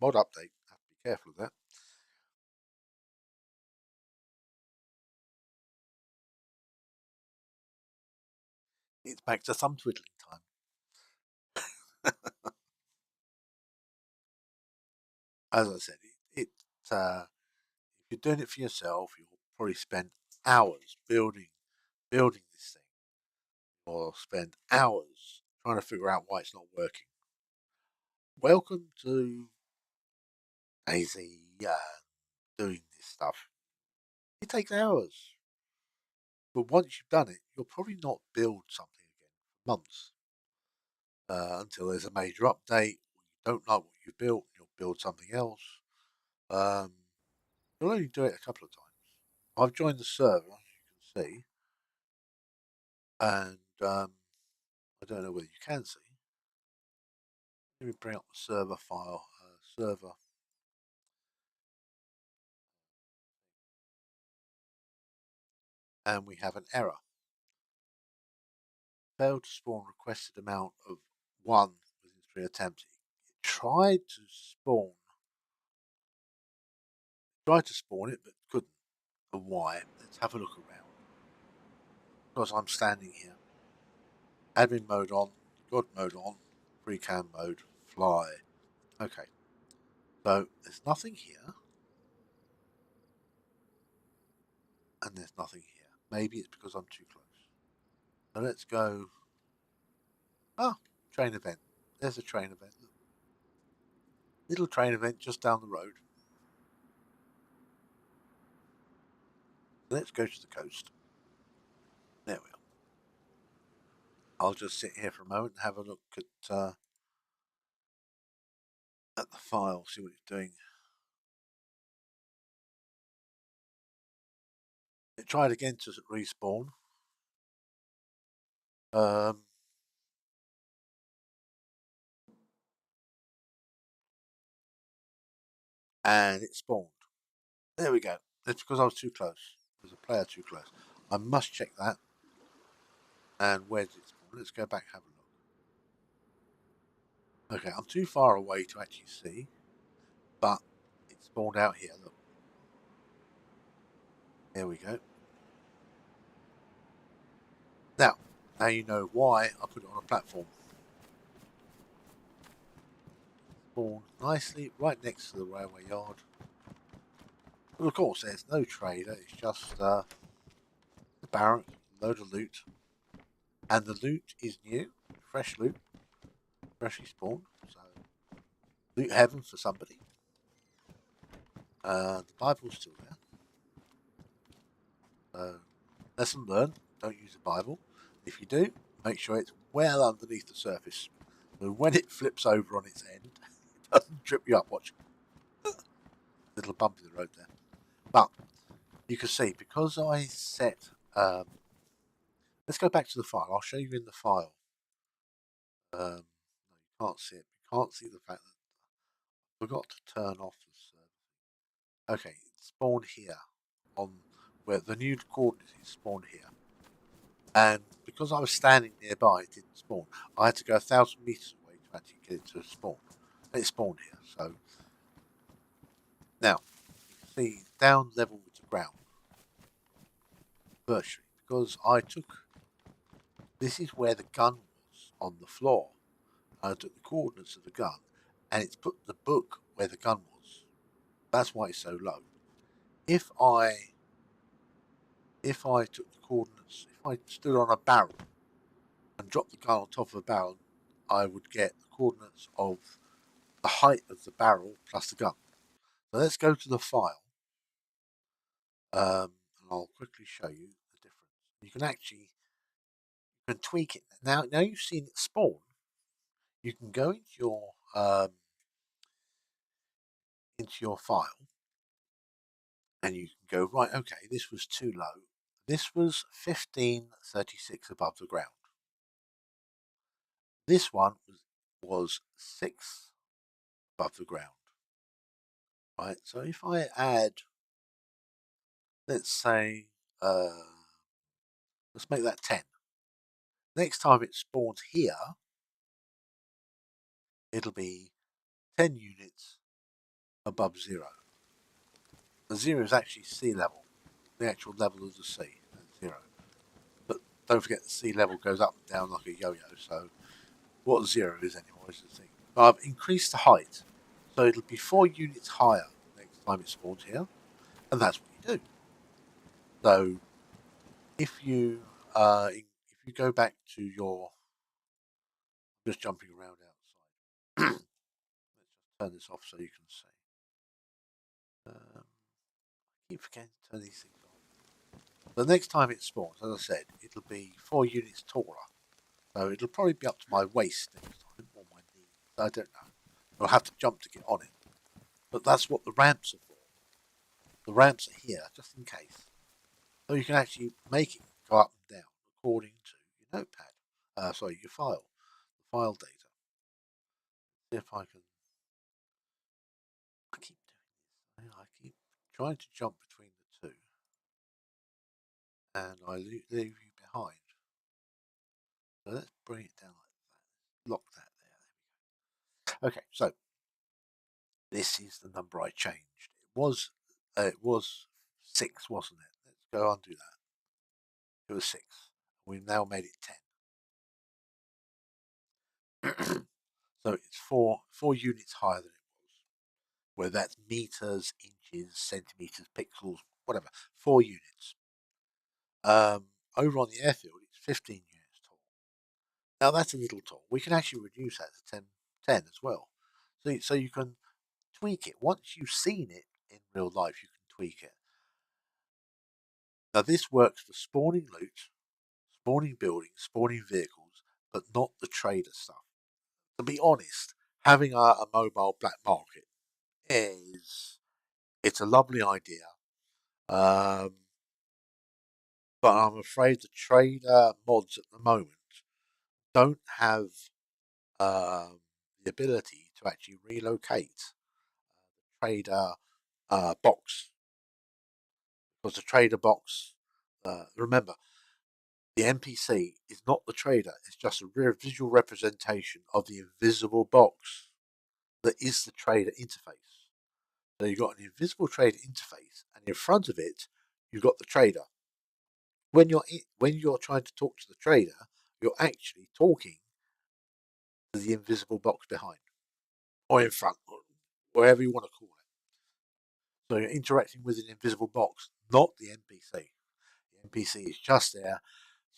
mod update. Have to be careful of that. It's back to thumb twiddling time. As I said, if you're doing it for yourself, you'll probably spend hours building this thing, or spend hours trying to figure out why it's not working. Welcome to dayz doing this stuff. It takes hours, but once you've done it, you'll probably not build something again for months until there's a major update. You don't like what you built, you'll build something else. Um, you'll only do it a couple of times. I've joined the server, as you can see, and I don't know whether you can see. Let me bring up the server file. Server. And we have an error. Failed to spawn requested amount of 1 within 3 attempts. It tried to spawn it, but couldn't. And why? Let's have a look around. Because I'm standing here. Admin mode on, God mode on, free cam mode, fly. Okay. So there's nothing here. And there's nothing here. Maybe it's because I'm too close. So let's go. Train event. There's a train event. Little train event just down the road. Let's go to the coast. There we are. I'll just sit here for a moment and have a look at the file, see what it's doing. It tried again to respawn. And it spawned. There we go. It's because I was too close. There's a player too close. I must check that. And where did it spawn? Let's go back and have a look. Okay, I'm too far away to actually see, but it spawned out here. Look. There we go. Now you know why I put it on a platform. Spawned nicely right next to the railway yard. Well, of course, there's no trader. It's just the barrack, load of loot, and the loot is new, fresh loot, freshly spawned. So loot heaven for somebody. The Bible's still there. So lesson learned: don't use the Bible. If you do, make sure it's well underneath the surface. So when it flips over on its end, it doesn't trip you up. Watch. Little bump in the road there. But you can see because I set. Let's go back to the file. I'll show you in the file. No, you can't see it. You can't see the fact that I forgot to turn off the server. Okay, it spawned here on where the new coordinates is spawned here. And because I was standing nearby, it didn't spawn. I had to go 1,000 meters away to actually get it to spawn. And it spawned here. So now you can see down level with the ground virtually because I took. This is where the gun was on the floor. I took the coordinates of the gun, and it's put the book where the gun was. That's why it's so low. If I took the coordinates, if I stood on a barrel and dropped the gun on top of a barrel, I would get the coordinates of the height of the barrel plus the gun. So let's go to the file, and I'll quickly show you the difference. You can actually tweak it now. Now you've seen it spawn. You can go into your file, and you can go right. Okay, this was too low. This was 1536 above the ground. This one was 6 above the ground. Right, so if I add, let's say, let's make that 10. Next time it spawns here, it'll be 10 units above 0. The 0 is actually sea level, the actual level of the sea, 0. But don't forget the sea level goes up and down like a yo-yo, so what 0 is anymore is the thing. But I've increased the height, so it'll be 4 units higher next time it spawns here, and that's what you do. So if you go back to your, I'm just jumping around outside. Let's just turn this off so you can see. I keep forgetting to turn these things on. The next time it spawns, as I said, it'll be 4 units taller. So it'll probably be up to my waist next time, or my knees. I don't know. I'll have to jump to get on it. But that's what the ramps are for. The ramps are here, just in case. So you can actually make it go up and down according to your notepad. Your file. The file data. See if I can. I keep doing this. I keep trying to jump between the two. And I leave you behind. So let's bring it down like that. Lock that there. Okay, so this is the number I changed. It was 6, wasn't it? Let's go undo that. It was 6. We've now made it 10. So it's 4 units higher than it was. Whether that's meters, inches, centimeters, pixels, whatever. 4 units. Over on the airfield, it's 15 units tall. Now that's a little tall. We can actually reduce that to 10 as well. So you can tweak it. Once you've seen it in real life, you can tweak it. Now this works for spawning loot, spawning buildings, spawning vehicles, but not the trader stuff. To be honest, having a mobile black market it's a lovely idea, but I'm afraid the trader mods at the moment don't have the ability to actually relocate the trader box, because the trader box, remember, the NPC is not the trader, it's just a visual representation of the invisible box that is the trader interface. So you've got an invisible trader interface, and in front of it, you've got the trader. When you're trying to talk to the trader, you're actually talking to the invisible box behind, or in front, or wherever you want to call it. So you're interacting with an invisible box, not the NPC. The NPC is just there,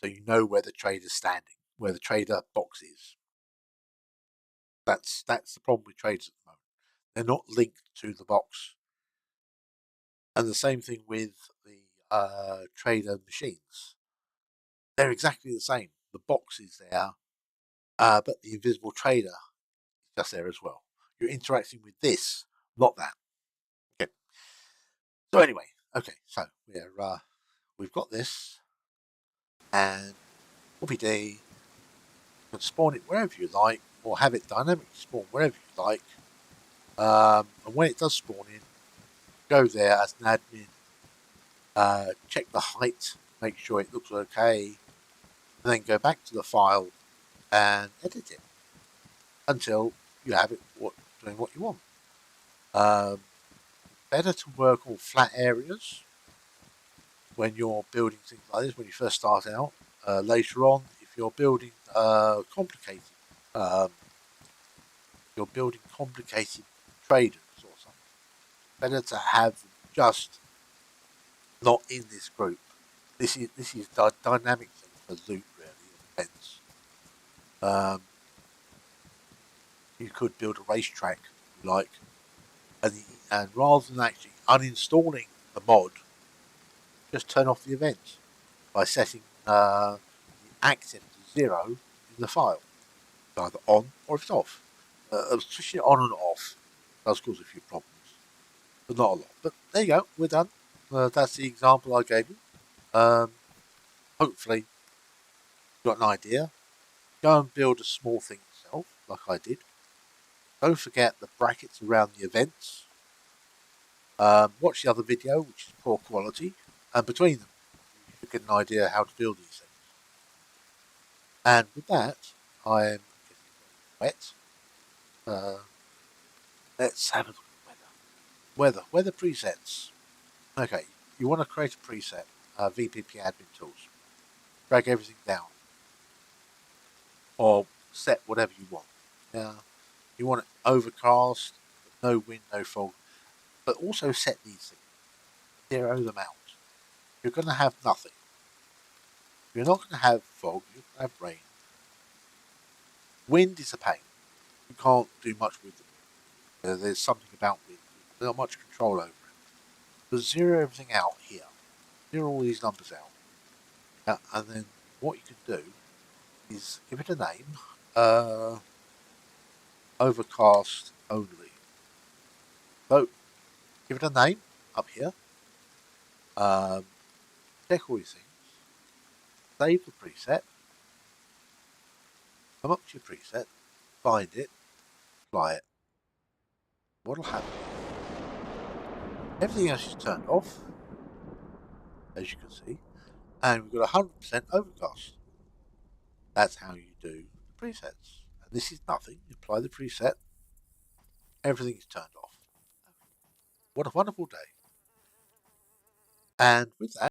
so you know where the trader's standing, where the trader box is. That's the problem with traders at the moment. They're not linked to the box. And the same thing with the trader machines. They're exactly the same. The box is there, but the invisible trader is just there as well. You're interacting with this, not that. Okay. So anyway, okay. So we've got this, and whoopie-dee, you can spawn it wherever you like, or have it dynamically spawn wherever you like. And when it does spawn in, go there as an admin, check the height, make sure it looks okay, and then go back to the file and edit it until you have it doing what you want. Better to work on flat areas when you're building things like this, when you first start out. Later on, if you're building complicated traders or something, better to have them just not in this group. This is dynamic thing for loot, really. It depends. You could build a racetrack, like, and rather than actually uninstalling the mod, just turn off the event by setting the active to 0 in the file. It's either on or it's off. Switching it on and off does cause a few problems, but not a lot. But there you go, we're done. That's the example I gave you. Hopefully, you've got an idea. Go and build a small thing yourself, like I did. Don't forget the brackets around the events. Watch the other video, which is poor quality, and between them, you get an idea how to build these things. And with that, I am getting very wet. Let's have a look at weather presets. Okay, you want to create a preset, VPP admin tools. Drag everything down, or set whatever you want. Now, you want it overcast, but no wind, no fog, but also set these things. Zero them out. You're going to have nothing. You're not going to have fog. You're going to have rain. Wind is a pain. You can't do much with them. There's something about wind. There's not much control over it. But zero everything out here. Zero all these numbers out. And then what you can do is give it a name. Overcast only. So give it a name up here. Check all these things. Save the preset. Come up to your preset. Find it. Apply it. What'll happen is everything else is turned off, as you can see, and we've got 100% overcast. That's how you do the presets. And this is nothing. You apply the preset. Everything is turned off. What a wonderful day. And with that,